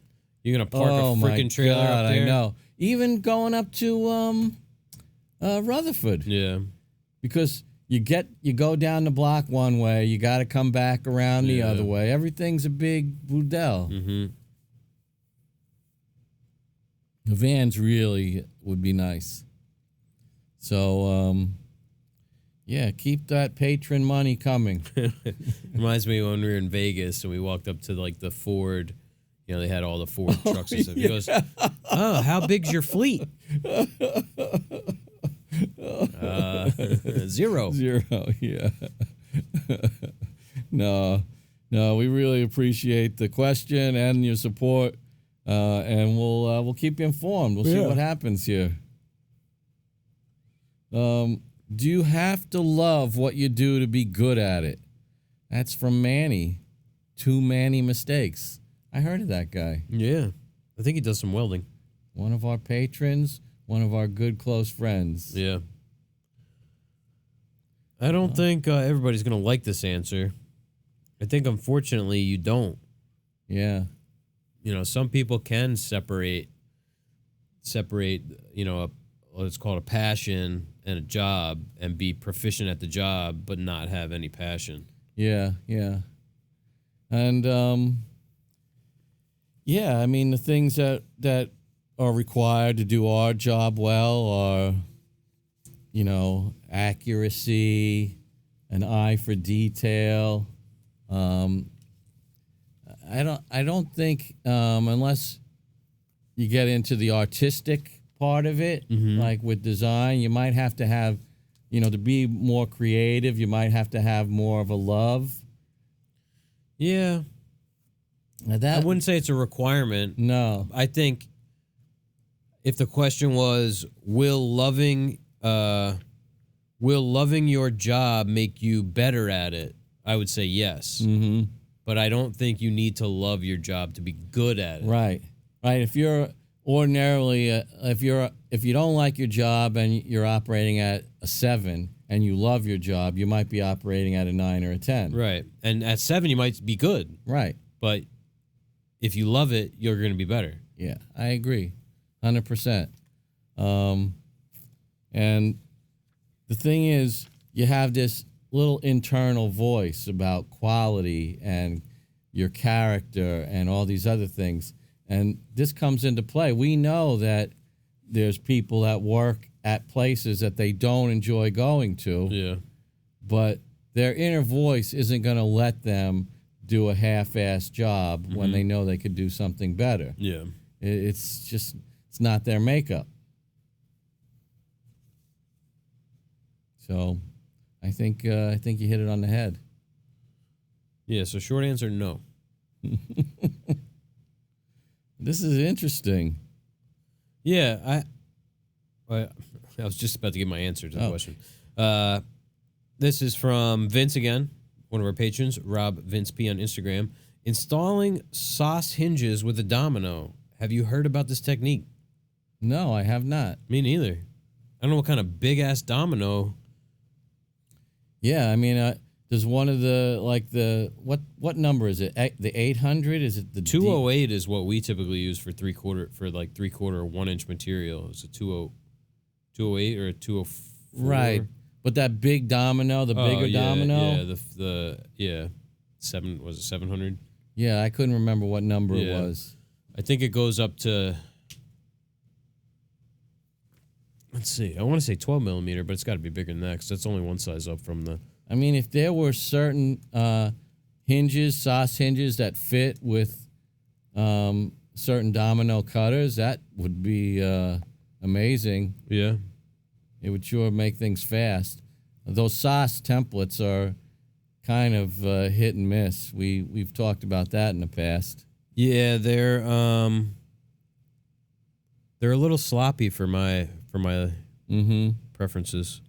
you're gonna park a freaking trailer God, up there. I know. Even going up to Rutherford. Yeah. Because you go down the block one way, you got to come back around the other way. Everything's a big boudel. Mm-hmm. The vans really would be nice. So, yeah, keep that patron money coming. Reminds me when we were in Vegas and we walked up to like the Ford. You know, they had all the Ford trucks and stuff. He goes, "Oh, how big's your fleet?" 0. Yeah. No, we really appreciate the question and your support, and we'll keep you informed. We'll see what happens here. Do you have to love what you do to be good at it? That's from Manny. Too many mistakes. I heard of that guy. Yeah. I think he does some welding. One of our patrons, one of our good close friends. Yeah. I don't think everybody's going to like this answer. I think, unfortunately, you don't. Yeah. You know, some people can separate, you know, let's call it a passion and a job and be proficient at the job but not have any passion. Yeah. And, yeah, I mean, the things that are required to do our job well are, you know, accuracy, an eye for detail. I don't think unless you get into the artistic part of it, like with design, you might have to have, you know, to be more creative, you might have to have more of a love. Yeah. I wouldn't say it's a requirement. No. I think if the question was, will loving your job make you better at it? I would say yes. Mm-hmm. But I don't think you need to love your job to be good at it. Right. If you're ordinarily, if you don't like your job and you're operating at a 7 and you love your job, you might be operating at a 9 or a 10. Right. And at 7, you might be good. Right. But if you love it, you're going to be better. Yeah, I agree. 100%. And the thing is, you have this little internal voice about quality and your character and all these other things. And this comes into play. We know that there's people that work at places that they don't enjoy going to. Yeah. But their inner voice isn't going to let them do a half-assed job when they know they could do something better. Yeah. It's not their makeup. So I think you hit it on the head. Yeah, so short answer, no. This is interesting. Yeah, I was just about to give my answer to the question. This is from Vince again, one of our patrons, Rob Vince P on Instagram. Installing sauce hinges with a domino. Have you heard about this technique? No, I have not. Me neither. I don't know what kind of big-ass domino. Yeah, I mean, there's one of the, what number is it? The 800? Is it the 208 is what we typically use for three-quarter or 1-inch material. It's a 208 or a 204. Right. But that big domino, the bigger domino? Yeah, 700? Yeah, I couldn't remember what number it was. I think it goes up to, let's see, I want to say 12 millimeter, but it's got to be bigger than that because that's only one size up from the... I mean, if there were certain sauce hinges that fit with certain domino cutters, that would be amazing. Yeah. It would sure make things fast. Those sauce templates are kind of hit and miss. We've talked about that in the past. Yeah, they're a little sloppy for my preferences.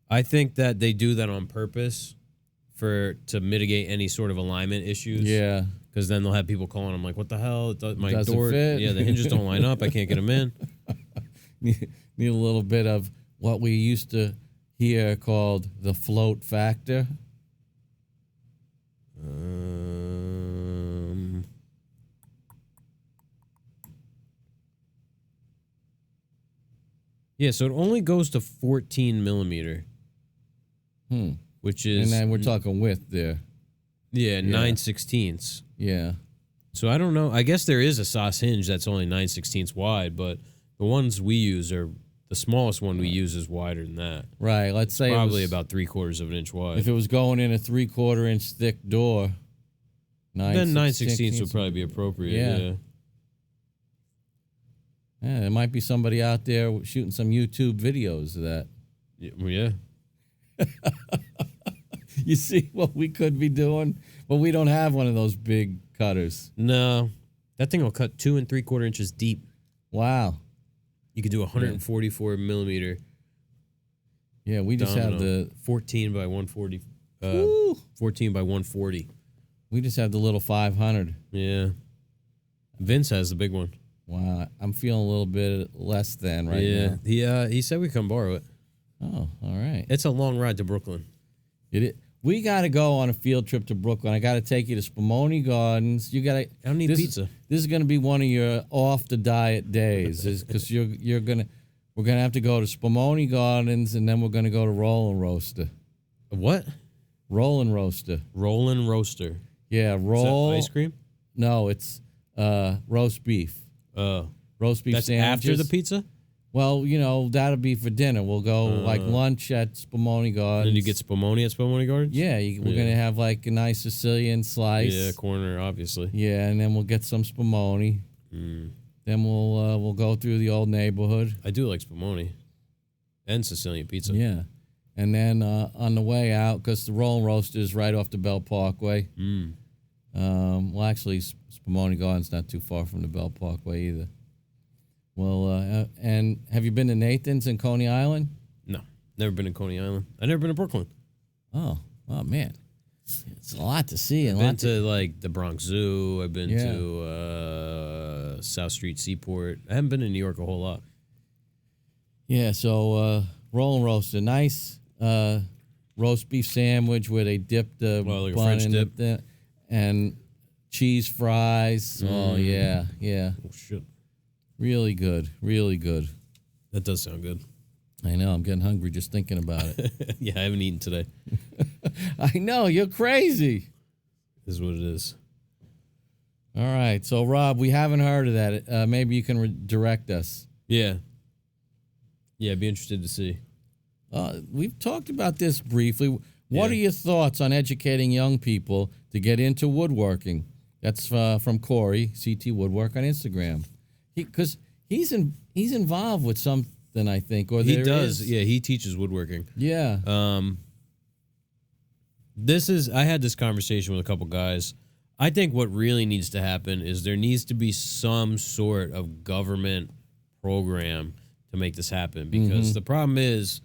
I think that they do that on purpose to mitigate any sort of alignment issues. Yeah. Because then they'll have people calling them like, what the hell? My Doesn't door, fit. Yeah, the hinges don't line up. I can't get them in. Need a little bit of what we used to hear called the float factor. Yeah, so it only goes to 14 millimeter. Which is... And then we're talking width there. Yeah, 9/16. Yeah. So I don't know. I guess there is a sauce hinge that's only 9/16 wide, but the ones we use are... The smallest one we use is wider than that. Right. Let's say probably about 3/4 of an inch wide. If it was going in a 3/4 inch thick door, then 9/16 would probably be appropriate. Yeah. Yeah, there might be somebody out there shooting some YouTube videos of that. Yeah. You see what we could be doing? But we don't have one of those big cutters. No. That thing will cut 2 3/4 inches deep. Wow. You could do 144 millimeter. Yeah, we just have the 14 by 140. 14 by 140. We just have the little 500. Yeah. Vince has the big one. Wow, I'm feeling a little bit less than right now. Yeah. He said we come borrow it. Oh, all right. It's a long ride to Brooklyn. We got to go on a field trip to Brooklyn. I got to take you to Spumoni Gardens. You got to. I don't need pizza. This is going to be one of your off the diet days, because we're gonna have to go to Spumoni Gardens, and then we're gonna go to Rollin' Roaster. What? Rollin' Roaster. Rollin' Roaster. Yeah, Is that ice cream? No, it's roast beef. Roast beef That's sandwiches. after the pizza? Well, that'll be for dinner. We'll go lunch at Spumoni Gardens. And you get spumoni at Spumoni Gardens? Yeah, we're going to have like a nice Sicilian slice. Yeah, corner, obviously. Yeah, and then we'll get some spumoni. Then we'll go through the old neighborhood. I do like spumoni. And Sicilian pizza. Yeah. And then on the way out, because the Rollin' Roaster is right off the Bell Parkway. Well, actually, Spumoni Gardens not too far from the Bell Parkway either. Well, and have you been to Nathan's in Coney Island? No, never been to Coney Island. I've never been to Brooklyn. Oh man, it's a lot to see. I've been to like the Bronx Zoo. I've been to South Street Seaport. I haven't been to New York a whole lot. Yeah, so Rollin' Roaster, nice roast beef sandwich where they dip the like bun a French in dip, and cheese fries. Oh yeah. Oh shit. Really good. That does sound good. I know. I'm getting hungry just thinking about it. Yeah, I haven't eaten today. I know. You're crazy. This is what it is. All right. So, Rob, we haven't heard of that. Maybe you can direct us. Yeah. Yeah, I'd be interested to see. We've talked about this briefly. What are your thoughts on educating young people to get into woodworking? That's from Corey, CT Woodwork on Instagram. Because he's involved with something, I think, or he does. Yeah, he teaches woodworking. Yeah. I had this conversation with a couple guys. I think what really needs to happen is there needs to be some sort of government program to make this happen, because the problem is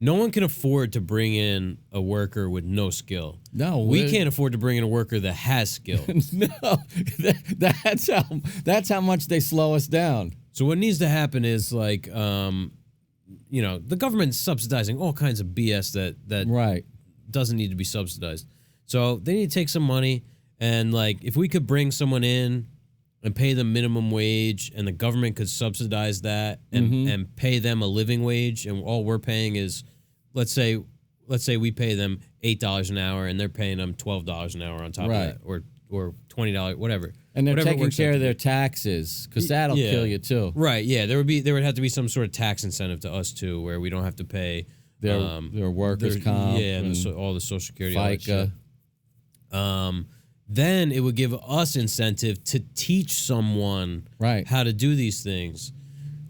no one can afford to bring in a worker with no skill. No, we can't afford to bring in a worker that has skill. No, that's how much they slow us down. So what needs to happen is like, the government's subsidizing all kinds of BS that right doesn't need to be subsidized. So they need to take some money, and like if we could bring someone in and pay them minimum wage, and the government could subsidize that and pay them a living wage, and all we're paying is, let's say we pay them $8 an hour, and they're paying them $12 an hour on top of that, or $20, whatever. And they're whatever taking care of their taxes, because that'll kill you too. Right? Yeah, there would have to be some sort of tax incentive to us too, where we don't have to pay their workers' comp, and all the Social Security, FICA. Then it would give us incentive to teach someone how to do these things.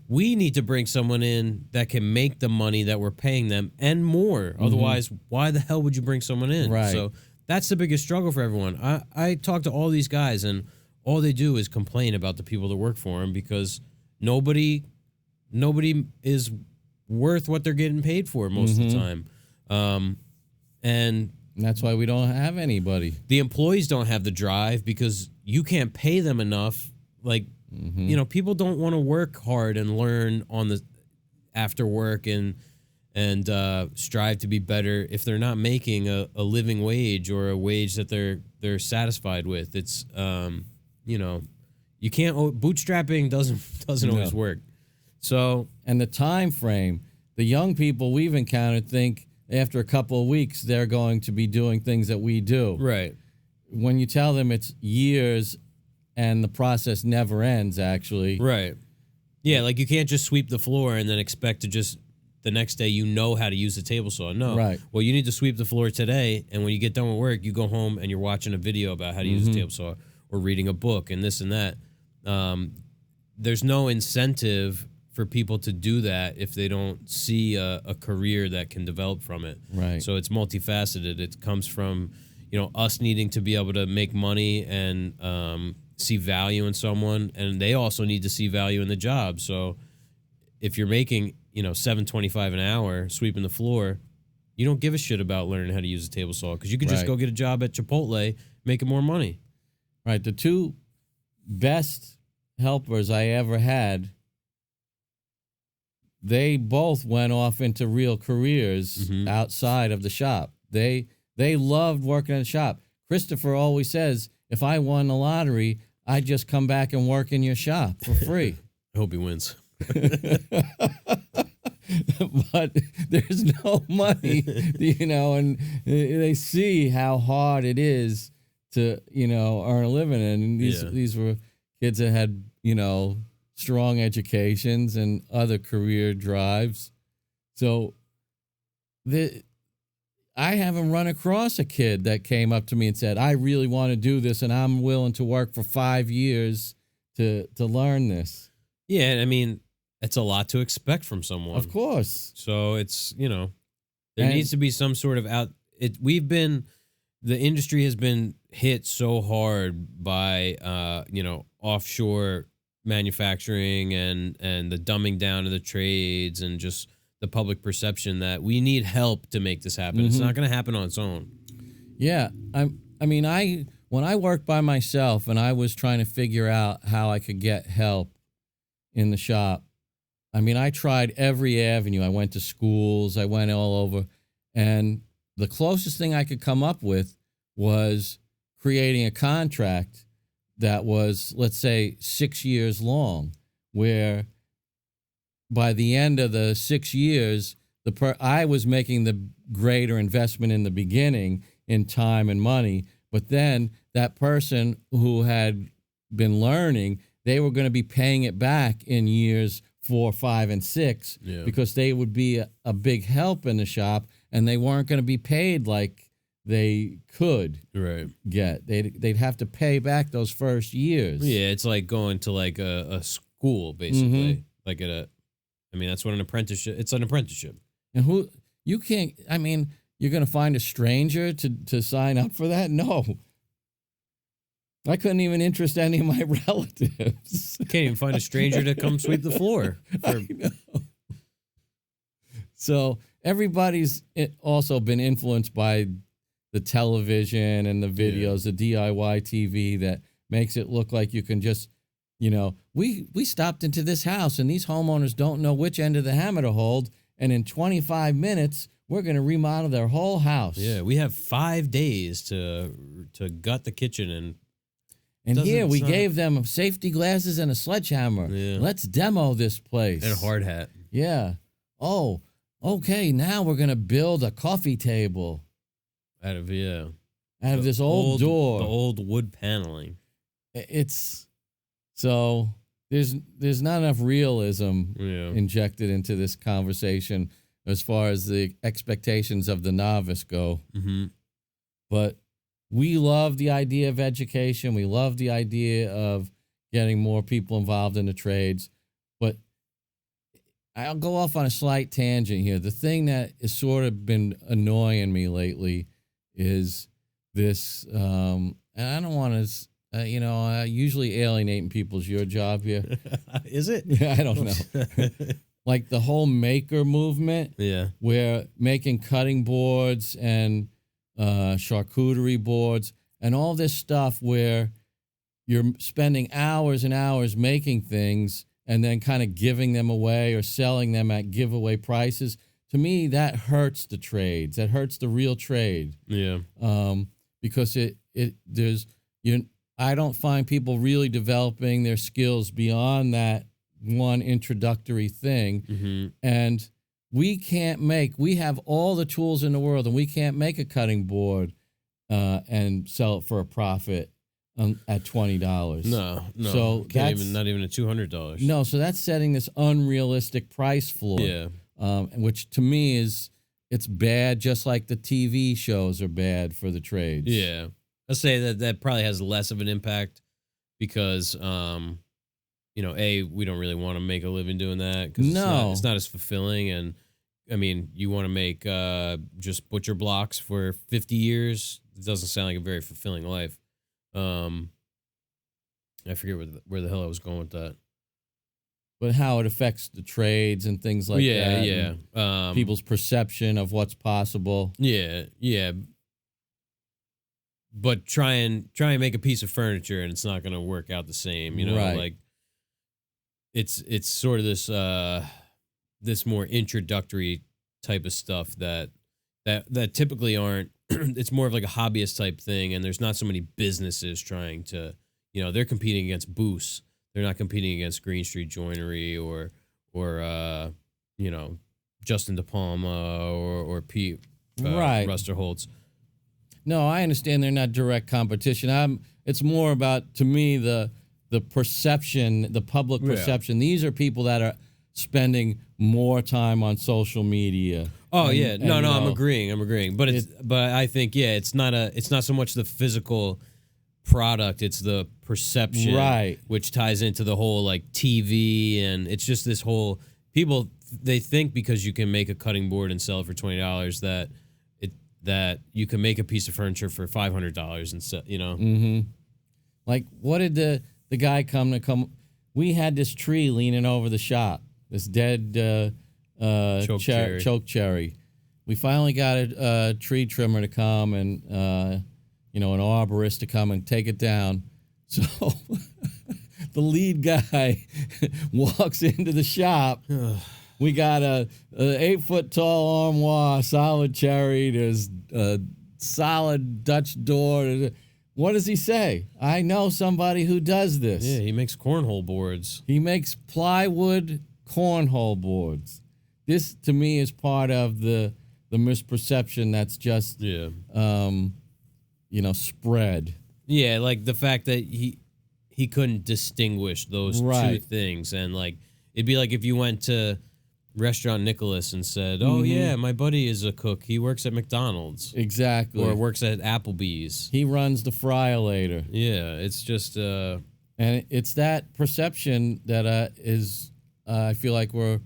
We need to bring someone in that can make the money that we're paying them and more. Otherwise, why the hell would you bring someone in? Right. So that's the biggest struggle for everyone. I talk to all these guys, and all they do is complain about the people that work for them, because nobody is worth what they're getting paid for most of the time. And that's why we don't have anybody. The employees don't have the drive, because you can't pay them enough. Like, people don't want to work hard and learn on the after work and strive to be better if they're not making a living wage, or a wage that they're satisfied with. It's you can't, bootstrapping doesn't always work. So, and the time frame, the young people we've encountered think after a couple of weeks they're going to be doing things that we do. right. When you tell them it's years and the process never ends, actually. Right. Yeah, like you can't just sweep the floor and then expect to just the next day how to use the table saw. No. Right. Well, you need to sweep the floor today, and when you get done with work, you go home and you're watching a video about how to use a table saw or reading a book and this and that. There's no incentive for people to do that if they don't see a career that can develop from it. Right. So it's multifaceted. It comes from, us needing to be able to make money and see value in someone, and they also need to see value in the job. So if you're making, $7.25 an hour sweeping the floor, you don't give a shit about learning how to use a table saw because you could just go get a job at Chipotle making more money. Right. The two best helpers I ever had, they both went off into real careers outside of the shop. They loved working in the shop. Christopher always says, if I won the lottery, I'd just come back and work in your shop for free. I hope he wins. But there's no money, and they see how hard it is to, earn a living. And these were kids that had, strong educations and other career drives. So I haven't run across a kid that came up to me and said, I really want to do this and I'm willing to work for 5 years to learn this. Yeah, and I mean, it's a lot to expect from someone. Of course. So it's, there needs to be some sort of the industry has been hit so hard by, offshore manufacturing and the dumbing down of the trades and just the public perception that we need help to make this happen. It's not going to happen on its own. Yeah. When I worked by myself and I was trying to figure out how I could get help in the shop, I tried every avenue. I went to schools, I went all over, and the closest thing I could come up with was creating a contract that was, let's say, 6 years long, where by the end of the 6 years, I was making the greater investment in the beginning in time and money, but then that person who had been learning, they were going to be paying it back in years 4, 5, and 6 because they would be a big help in the shop, and they weren't going to be paid like they could get. They'd have to pay back those first years. Yeah, it's like going to like a school, basically. Like that's what an apprenticeship. It's an apprenticeship. And you're going to find a stranger to sign up for that? No. I couldn't even interest any of my relatives. Can't even find a stranger to come sweep the floor. I know. So everybody's also been influenced by the television and the videos, the DIY TV that makes it look like you can just, we stopped into this house and these homeowners don't know which end of the hammer to hold, and in 25 minutes we're going to remodel their whole house. Yeah, we have 5 days to gut the kitchen and here we gave them safety glasses and a sledgehammer. Yeah. Let's demo this place. And a hard hat. Yeah. Oh, okay. Now we're going to build a coffee table. Out of this old door. The old wood paneling. So there's not enough realism injected into this conversation as far as the expectations of the novice go. Mm-hmm. But we love the idea of education. We love the idea of getting more people involved in the trades. But I'll go off on a slight tangent here. The thing that has sort of been annoying me lately is this, and I don't want to, usually alienating people is your job here. Is it? Yeah, I don't know. Like the whole maker movement. Yeah. Where making cutting boards and charcuterie boards and all this stuff where you're spending hours and hours making things and then kind of giving them away or selling them at giveaway prices. To me, that hurts the trades. That hurts the real trade. Yeah. Because I don't find people really developing their skills beyond that one introductory thing. And we have all the tools in the world, and we can't make a cutting board and sell it for a profit at $20. No. So not even at $200. No, so that's setting this unrealistic price floor. Yeah. Which to me it's bad, just like the TV shows are bad for the trades. Yeah. I'll say that probably has less of an impact because, we don't really want to make a living doing that. No. It's not as fulfilling. And, I mean, you want to make just butcher blocks for 50 years. It doesn't sound like a very fulfilling life. I forget where the hell I was going with that. But how it affects the trades and things like that. Yeah. People's perception of what's possible. Yeah. But try and make a piece of furniture and it's not going to work out the same, Right. Like it's sort of this more introductory type of stuff that typically aren't. It's more of like a hobbyist type thing, and there's not so many businesses trying to, they're competing against Boost. They're not competing against Greene Street Joinery or Justin De Palma or Pete Right. Rusterholtz. No, I understand they're not direct competition. It's more about, to me, the perception, the public perception. These are people that are spending more time on social media. Oh, I'm agreeing. But I think it's not so much the physical product, it's the perception, right? Which ties into the whole like TV, and it's just this whole people, they think because you can make a cutting board and sell it for $20 that you can make a piece of furniture for $500 and sell, Like, what did the guy come? We had this tree leaning over the shop, this dead choke cherry. We finally got a tree trimmer to come and an arborist to come and take it down. So the lead guy walks into the shop. We got a 8-foot tall armoire, solid cherry. There's a solid Dutch door. What does he say? I know somebody who does this. Yeah, he makes cornhole boards. He makes plywood cornhole boards. This, to me, is part of the misperception that's just, spread. Yeah, like the fact that he couldn't distinguish those two things. And, like, it'd be like if you went to Restaurant Nicholas and said, oh, yeah, my buddy is a cook. He works at McDonald's. Exactly. Or works at Applebee's. He runs the Fry-O-Later. Yeah, it's just... and it's that perception that is... I feel like we're,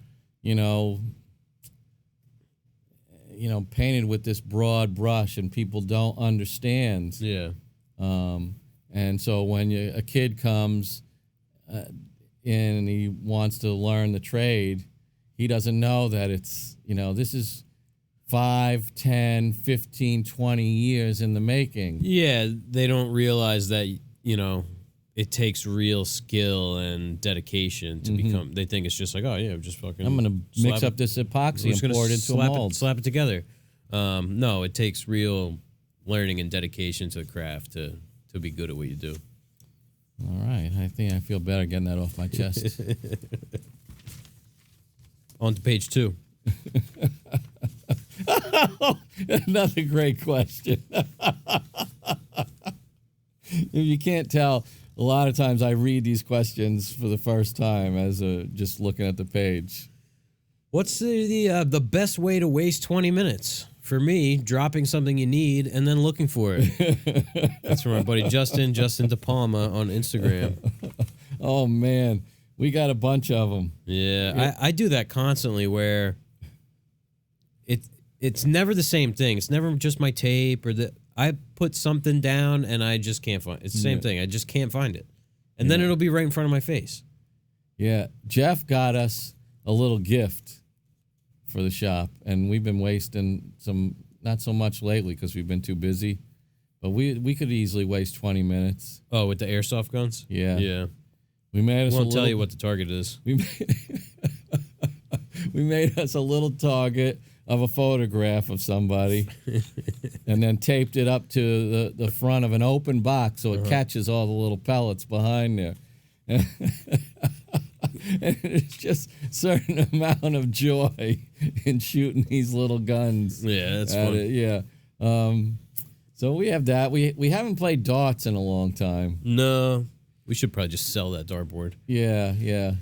painted with this broad brush and people don't understand. Yeah. And so when a kid comes in and he wants to learn the trade, he doesn't know that it's, this is 5, 10, 15, 20 years in the making. Yeah, they don't realize that, it takes real skill and dedication to become. They think it's just like, oh yeah, just fucking. I'm gonna mix up this epoxy and pour it into a mold. Slap it together. No, it takes real learning and dedication to the craft to be good at what you do. All right, I think I feel better getting that off my chest. On to page 2. Another great question. If you can't tell, a lot of times I read these questions for the first time as just looking at the page. What's the best way to waste 20 minutes? For me, dropping something you need and then looking for it. That's from our buddy Justin De Palma on Instagram. Oh, man. We got a bunch of them. Yeah. I do that constantly where it's never the same thing. It's never just my tape or I put something down and I just can't find it. It's the same thing. I just can't find it. And then it'll be right in front of my face. Yeah. Jeff got us a little gift for the shop, and we've been wasting some, not so much lately because we've been too busy, but we could easily waste 20 minutes. Oh, with the airsoft guns? Yeah. Yeah. We made us won't tell you what the target is. We made us a little target of a photograph of somebody and then taped it up to the front of an open box so it catches all the little pellets behind there. And it's just a certain amount of joy in shooting these little guns. Yeah, that's fun. Yeah. So we have that. We haven't played darts in a long time. No, we should probably just sell that dartboard. Yeah.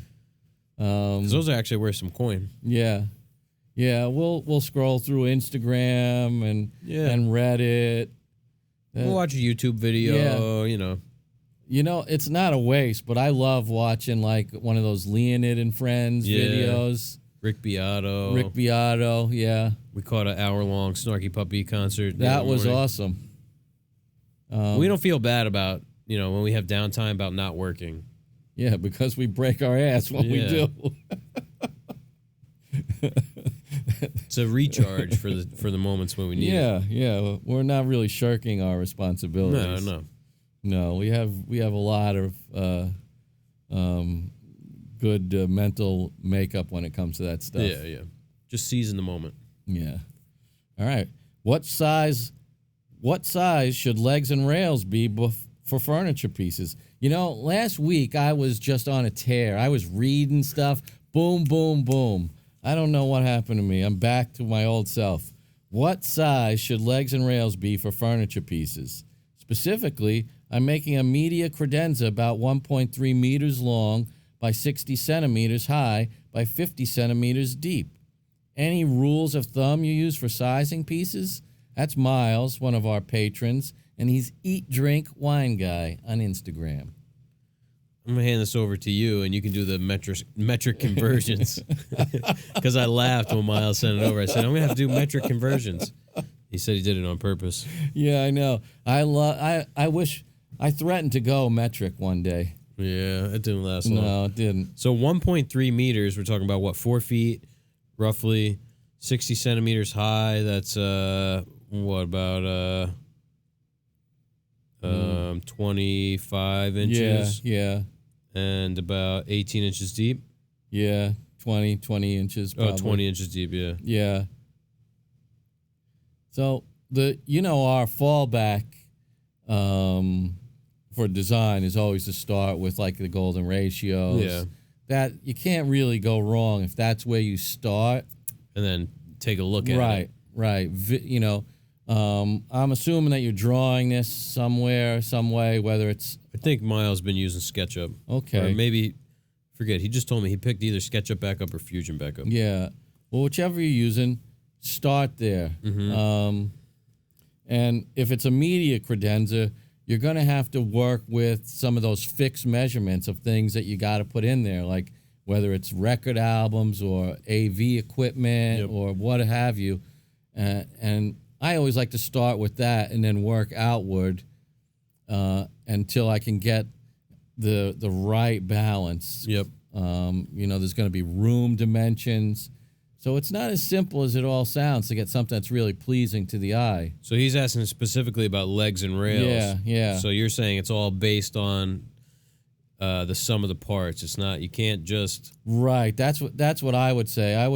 'Cause those are actually worth some coin. Yeah. We'll scroll through Instagram and Reddit. We'll watch a YouTube video. It's not a waste, but I love watching like one of those Leonid and Friends videos. Rick Beato, yeah. We caught an hour-long Snarky Puppy concert. That was awesome. We don't feel bad about, when we have downtime about not working. Yeah, because we break our ass when we do. It's a recharge for the moments when we need it. Yeah. We're not really shirking our responsibilities. No, we have a lot of good mental makeup when it comes to that stuff. Yeah. Just seize in the moment. Yeah. All right. What size should legs and rails be for furniture pieces? Last week I was just on a tear. I was reading stuff. Boom, boom, boom. I don't know what happened to me. I'm back to my old self. What size should legs and rails be for furniture pieces? Specifically, I'm making a media credenza about 1.3 meters long by 60 centimeters high by 50 centimeters deep. Any rules of thumb you use for sizing pieces? That's Miles, one of our patrons, and he's Eat Drink Wine Guy on Instagram. I'm going to hand this over to you, and you can do the metric conversions. Because I laughed when Miles sent it over. I said, I'm going to have to do metric conversions. He said he did it on purpose. Yeah, I know. I wish I threatened to go metric one day. Yeah, it didn't last long. No, it didn't. So 1.3 meters, we're talking about 4 feet, roughly 60 centimeters high. That's about 25 inches. Yeah. And about 18 inches deep. Yeah, 20 inches probably. 20 inches deep, yeah. Yeah. So our fallback for design is always to start with like the golden ratios. Yeah. That you can't really go wrong if that's where you start. And then take a look at it. Right. I'm assuming that you're drawing this somewhere, some way, whether it's... I think Miles been using SketchUp. Okay. Or maybe, forget, he just told me he picked either SketchUp Backup or Fusion Backup. Yeah. Well, whichever you're using, start there. Mm-hmm. And if it's a media credenza, you're going to have to work with some of those fixed measurements of things that you got to put in there, like whether it's record albums or AV equipment or what have you. And I always like to start with that and then work outward until I can get the right balance. Yep. There's going to be room dimensions. So it's not as simple as it all sounds to get something that's really pleasing to the eye. So he's asking specifically about legs and rails. Yeah. So you're saying it's all based on the sum of the parts. It's not, you can't just... Right. That's what I would say. I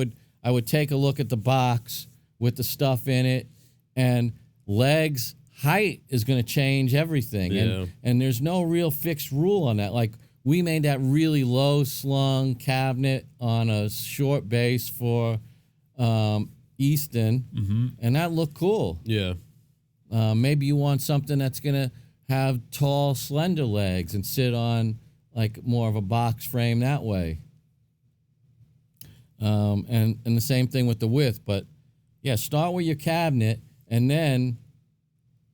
would take a look at the box with the stuff in it, and legs height is going to change everything. Yeah. And there's no real fixed rule on that. Like, we made that really low slung cabinet on a short base for Easton, and that looked cool. Yeah. Maybe you want something that's going to have tall, slender legs and sit on like more of a box frame that way. And the same thing with the width. But yeah, start with your cabinet and then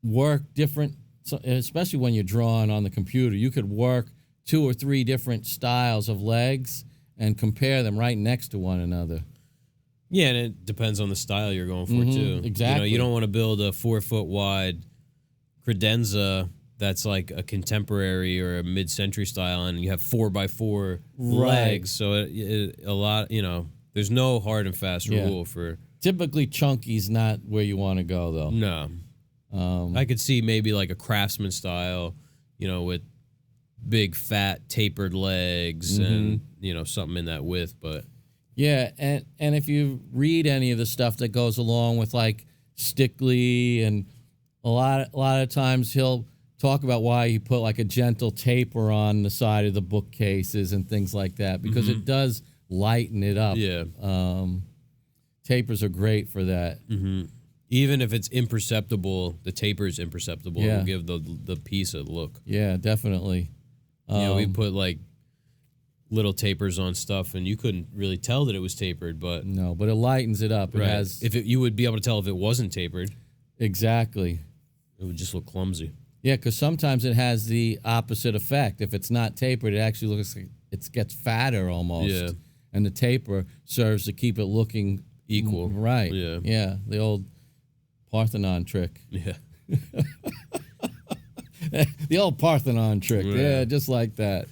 work different, especially when you're drawing on the computer. You could work 2 or 3 different styles of legs and compare them right next to one another. Yeah, and it depends on the style you're going for, too. Exactly. You don't want to build a 4-foot wide credenza that's like a contemporary or a mid-century style, and you have 4x4 legs. So a lot, there's no hard and fast rule for... Typically, chunky's not where you want to go, though. No. I could see maybe like a craftsman style, with big, fat, tapered legs and, something in that width, but... Yeah, and if you read any of the stuff that goes along with, like, Stickley, and a lot of times he'll talk about why he put like a gentle taper on the side of the bookcases and things like that, because it does lighten it up. Yeah. Tapers are great for that. Even if it's imperceptible, the taper is imperceptible. Yeah. It'll give the piece a look. Yeah, definitely. We put like little tapers on stuff, and you couldn't really tell that it was tapered, but No, but it lightens it up. It right. has You would be able to tell if it wasn't tapered. exactly. It would just look clumsy. Yeah, because sometimes it has the opposite effect. If it's not tapered, it actually looks like it gets fatter almost. Yeah. And the taper serves to keep it looking Equal. right. Yeah. Yeah, the old Parthenon trick. Yeah. The old Parthenon trick. Yeah, just like that.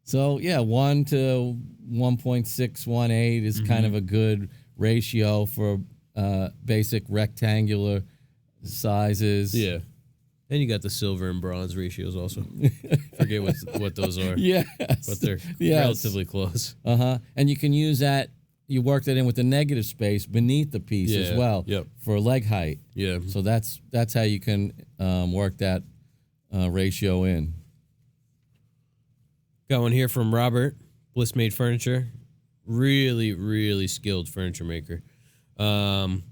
So, yeah, 1 to 1.618 is kind of a good ratio for basic rectangular sizes. Yeah. And you got the silver and bronze ratios also. Forget what those are. Yes. But they're Yes. relatively close. And you can use that, you work that in with the negative space beneath the piece as Yeah. well Yep. for leg height. Yeah. So that's how you can work that ratio in. Got one here from Robert, Bliss Made Furniture. Really, really skilled furniture maker.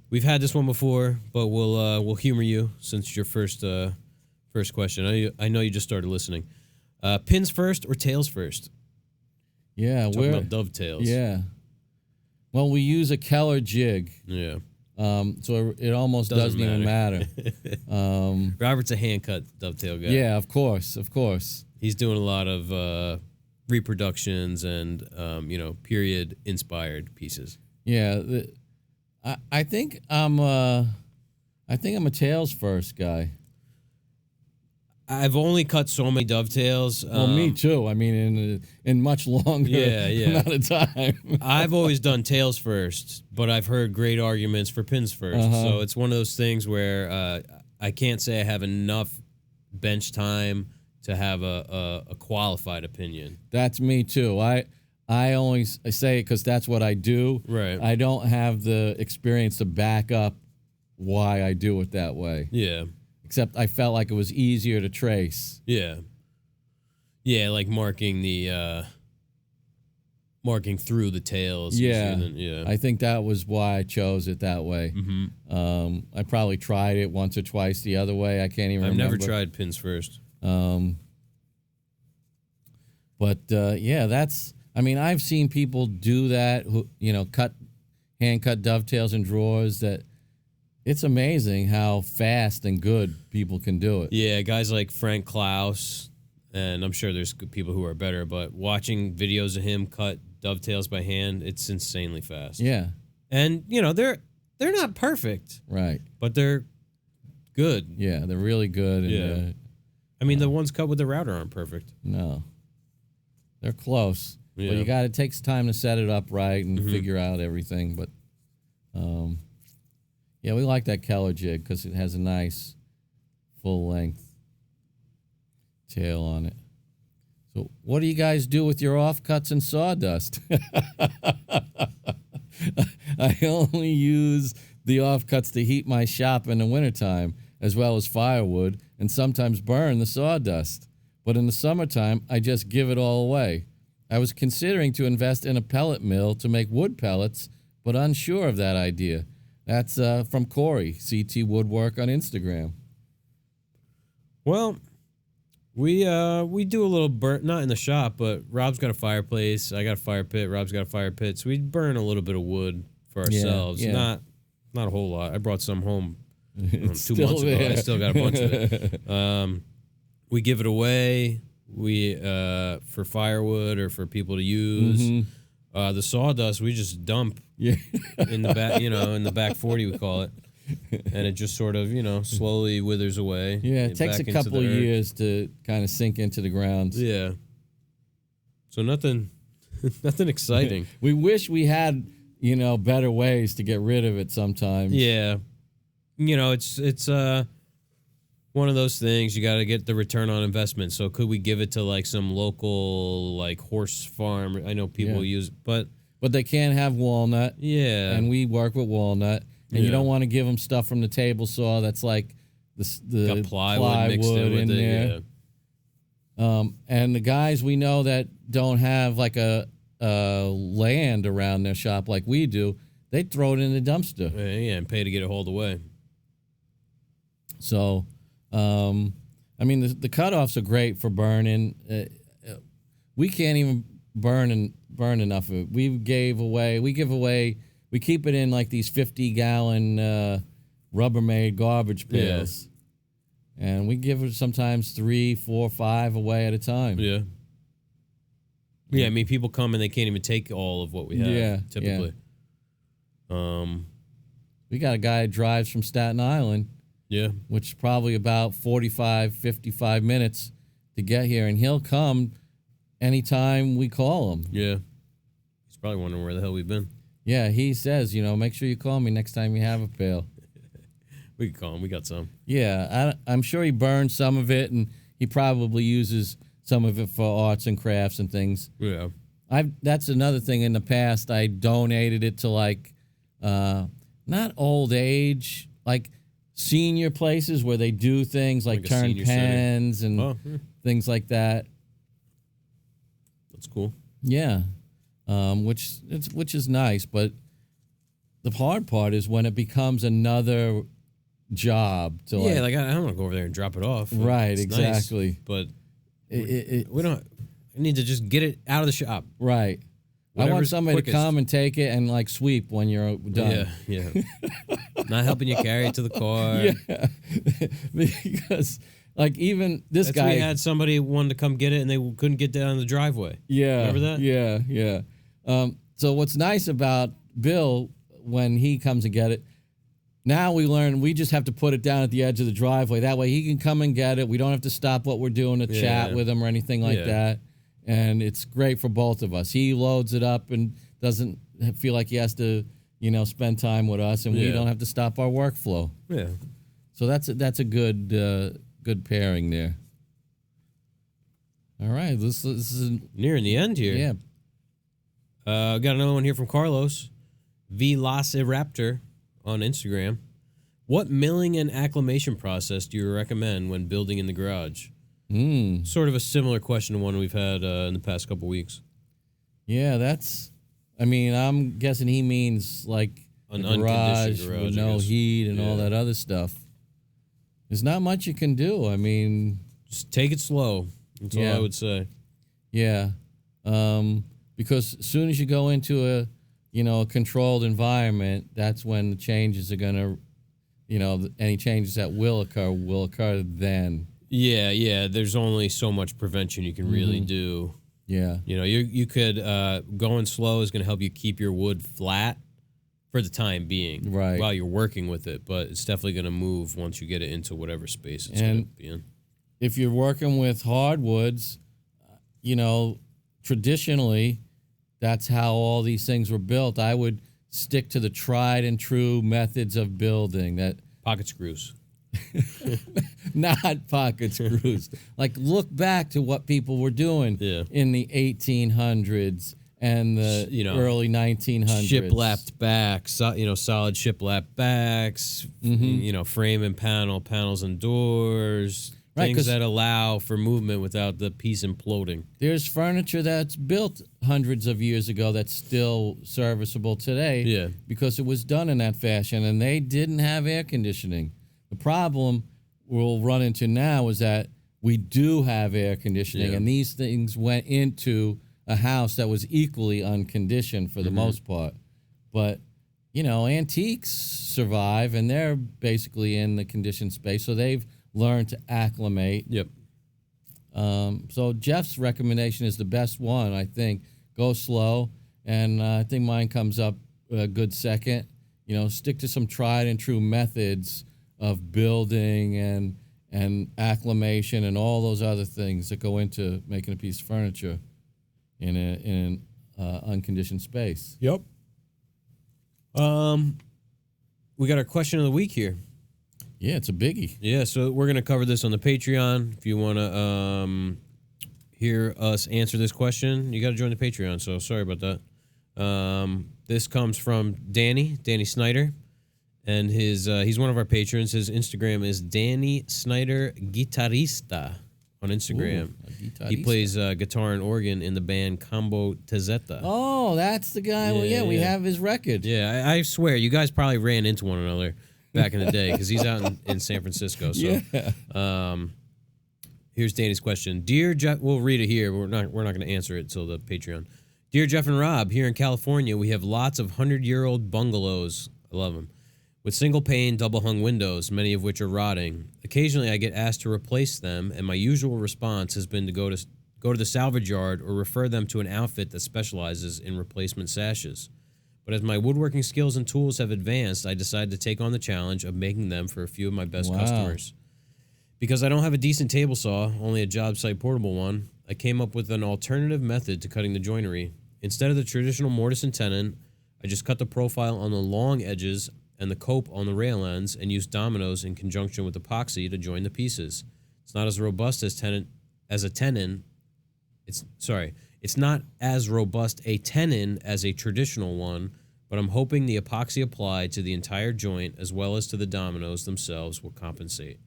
We've had this one before, but we'll humor you since it's your first question. I know you just started listening. Pins first or tails first? Yeah, Talking about dovetails. Yeah. Well, we use a Keller jig, Yeah. so it almost doesn't even matter. Robert's a hand cut dovetail guy. Yeah, of course. He's doing a lot of reproductions and period inspired pieces. Yeah, I think I'm a tails first guy. I've only cut so many dovetails. Well, me too. I mean, in much longer amount of time. I've always done tails first, but I've heard great arguments for pins first. So it's one of those things where I can't say I have enough bench time to have a qualified opinion. That's me too. I say it because that's what I do. Right. I don't have the experience to back up why I do it that way. Yeah. Except I felt like it was easier to trace. Yeah. Yeah, like marking through the tails. Yeah. I think that was why I chose it that way. I probably tried it once or twice the other way. I can't even remember. I've never tried pins first. I've seen people do that, who, hand cut dovetails and drawers. That it's amazing how fast and good people can do it. Yeah, guys like Frank Klaus, and I'm sure there's good people who are better, but watching videos of him cut dovetails by hand, it's insanely fast. Yeah. And, they're not perfect. Right. But they're good. Yeah, they're really good. And, the ones cut with the router aren't perfect. No. They're close. Yeah. But it takes time to set it up right and figure out everything. But, we like that Keller jig because it has a nice full-length tail on it. So what do you guys do with your offcuts and sawdust? I only use the offcuts to heat my shop in the wintertime, as well as firewood, and sometimes burn the sawdust. But in the summertime, I just give it all away. I was considering to invest in a pellet mill to make wood pellets, but unsure of that idea. That's from Corey, CT Woodwork on Instagram. Well, we do a little burn, not in the shop, but Rob's got a fireplace, I got a fire pit, Rob's got a fire pit, so we burn a little bit of wood for ourselves. Yeah. Not a whole lot. I brought some home 2 months Still ago. there. I still got a bunch of it. We give it away. We for firewood or for people to use. The sawdust we just dump in the back, in the back 40 we call it, and it just sort of slowly withers away. Yeah, it takes a couple of years to kind of sink into the ground. Yeah. So nothing exciting. We wish we had better ways to get rid of it sometimes. Yeah. It's one of those things, you got to get the return on investment. So could we give it to like some local like horse farm? I know people use, but they can't have walnut. Yeah. And we work with walnut, and you don't want to give them stuff from the table saw that's like the Got plywood mixed in with there. Yeah. And the guys we know that don't have like a land around their shop like we do, they throw it in the dumpster. Yeah, and pay to get it hauled away. So, I mean, the cutoffs are great for burning. We can't even burn enough of it. We keep it in like these 50-gallon Rubbermaid garbage pails. Yeah. And we give it sometimes 3, 4, 5 away at a time. Yeah. Yeah, I mean, people come and they can't even take all of what we have, typically. Yeah. We got a guy that drives from Staten Island. Yeah. Which is probably about 45, 55 minutes to get here. And he'll come anytime we call him. Yeah. He's probably wondering where the hell we've been. Yeah, he says, make sure you call me next time you have a pail. We can call him. We got some. Yeah, I'm sure he burns some of it, and he probably uses some of it for arts and crafts and things. Yeah. That's another thing. In the past, I donated it to, like, not old age, like senior places where they do things like turn pens and things like that. That's cool. Yeah, which is nice, but the hard part is when it becomes another job to I don't want to go over there and drop it off. Right, it's exactly. Nice, but we don't. I need to just get it out of the shop. Right. I want somebody to come and take it and like sweep when you're done. Yeah. Not helping you carry it to the car. Yeah. Because like even this That's guy we had somebody wanted to come get it and they couldn't get down the driveway. Yeah. Remember that? Yeah. So what's nice about Bill when he comes and get it, now we learn we just have to put it down at the edge of the driveway. That way he can come and get it. We don't have to stop what we're doing to chat with him or anything like that. And it's great for both of us. He loads it up and doesn't feel like he has to, spend time with us, and we don't have to stop our workflow. Yeah. So that's a good pairing there. All right, this is nearing the end here. Yeah. Got another one here from Carlos, Velociraptor on Instagram. What milling and acclimation process do you recommend when building in the garage? Sort of a similar question to one we've had in the past couple weeks. Yeah, I'm guessing he means like an garage garage with no heat and all that other stuff. There's not much you can do. I mean, just take it slow. That's all I would say. Yeah, because as soon as you go into a controlled environment, that's when the changes are gonna, any changes that will occur then. Yeah. There's only so much prevention you can really do. Yeah. You could going slow is going to help you keep your wood flat for the time being, right? While you're working with it, but it's definitely going to move once you get it into whatever space it's going to be in. If you're working with hardwoods, traditionally, that's how all these things were built. I would stick to the tried and true methods of building. That pocket screws. Not pocket screws. Like, look back to what people were doing in the 1800s and the early 1900s. Shiplapped backs, solid shiplap backs, frame and panels and doors, things that allow for movement without the piece imploding. There's furniture that's built hundreds of years ago that's still serviceable today because it was done in that fashion, and they didn't have air conditioning. The problem we'll run into now is that we do have air conditioning, and these things went into a house that was equally unconditioned for the most part. But, antiques survive, and they're basically in the conditioned space, so they've learned to acclimate. Yep. So Jeff's recommendation is the best one, I think. Go slow, and I think mine comes up a good second. Stick to some tried and true methods of building and acclimation and all those other things that go into making a piece of furniture in an unconditioned space. Yep. We got our question of the week here. Yeah, it's a biggie. Yeah, so we're going to cover this on the Patreon. If you want to hear us answer this question, you got to join the Patreon, so sorry about that. This comes from Danny Snyder. And he's one of our patrons. His Instagram is Danny Snyder Guitarista on Instagram. Ooh, he plays guitar and organ in the band Combo Tezeta. Oh, that's the guy. We have his record. Yeah, I swear, you guys probably ran into one another back in the day because he's out in San Francisco. So, here's Danny's question. Dear Jeff, we'll read it here. We're not going to answer it till the Patreon. Dear Jeff and Rob, here in California, we have lots of 100-year-old bungalows. I love them. With single-pane, double-hung windows, many of which are rotting. Occasionally, I get asked to replace them, and my usual response has been to go to the salvage yard or refer them to an outfit that specializes in replacement sashes. But as my woodworking skills and tools have advanced, I decided to take on the challenge of making them for a few of my best customers. Because I don't have a decent table saw, only a job site portable one, I came up with an alternative method to cutting the joinery. Instead of the traditional mortise and tenon, I just cut the profile on the long edges and the cope on the rail ends and use dominoes in conjunction with epoxy to join the pieces. It's not as robust as a tenon. It's not as robust a tenon as a traditional one, but I'm hoping the epoxy applied to the entire joint as well as to the dominoes themselves will compensate.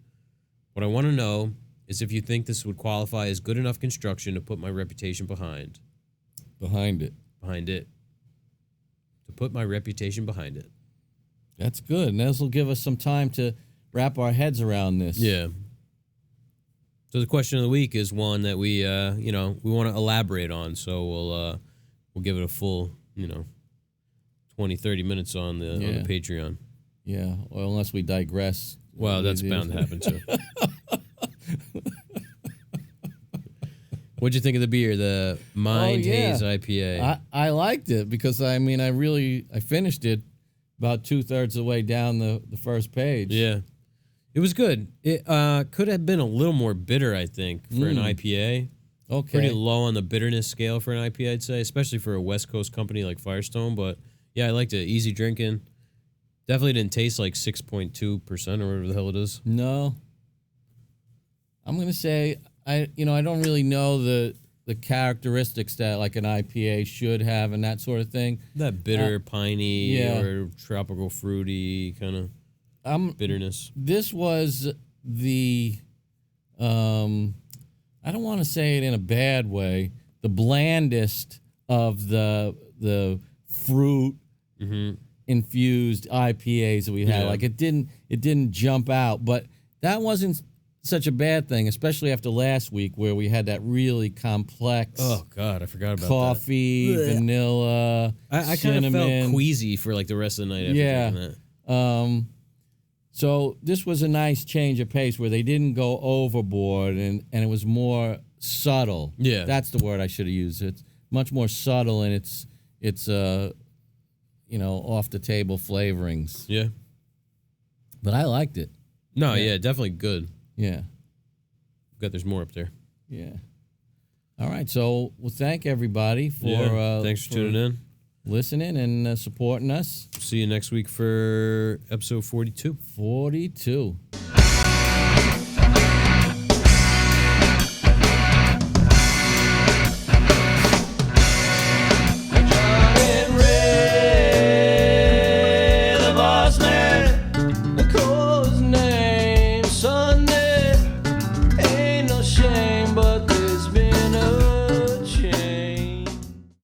What I want to know is if you think this would qualify as good enough construction to put my reputation behind. Behind it. To put my reputation behind it. That's good. And this will give us some time to wrap our heads around this. Yeah. So the question of the week is one that we want to elaborate on. So we'll give it a full, 20, 30 minutes on the Patreon. Yeah. Well, unless we digress. Well, that's bound to happen too. What'd you think of the beer, the Mind Haze IPA? I liked it because I finished it about 2/3 of the way down the first page. Yeah. It was good. It could have been a little more bitter, I think, for an IPA. Okay. Pretty low on the bitterness scale for an IPA, I'd say, especially for a West Coast company like Firestone. But, yeah, I liked it. Easy drinking. Definitely didn't taste like 6.2% or whatever the hell it is. No. I'm going to say, I don't really know the characteristics that like an IPA should have and that sort of thing. That bitter, piney, or tropical fruity kind of bitterness. This was the, I don't want to say it in a bad way, the blandest of the fruit infused IPAs that we had. Like it didn't jump out, but that wasn't such a bad thing, especially after last week where we had that really complex. Oh God, I forgot about coffee, that. vanilla, I kind of felt queasy for like the rest of the night after drinking that. So this was a nice change of pace where they didn't go overboard and it was more subtle. Yeah, that's the word I should have used. It's much more subtle and it's off the table flavorings. Yeah, but I liked it. No, yeah definitely good. Yeah. There's more up there. Yeah. All right. So we'll thank everybody for thanks for tuning in, listening, and supporting us. See you next week for episode 42.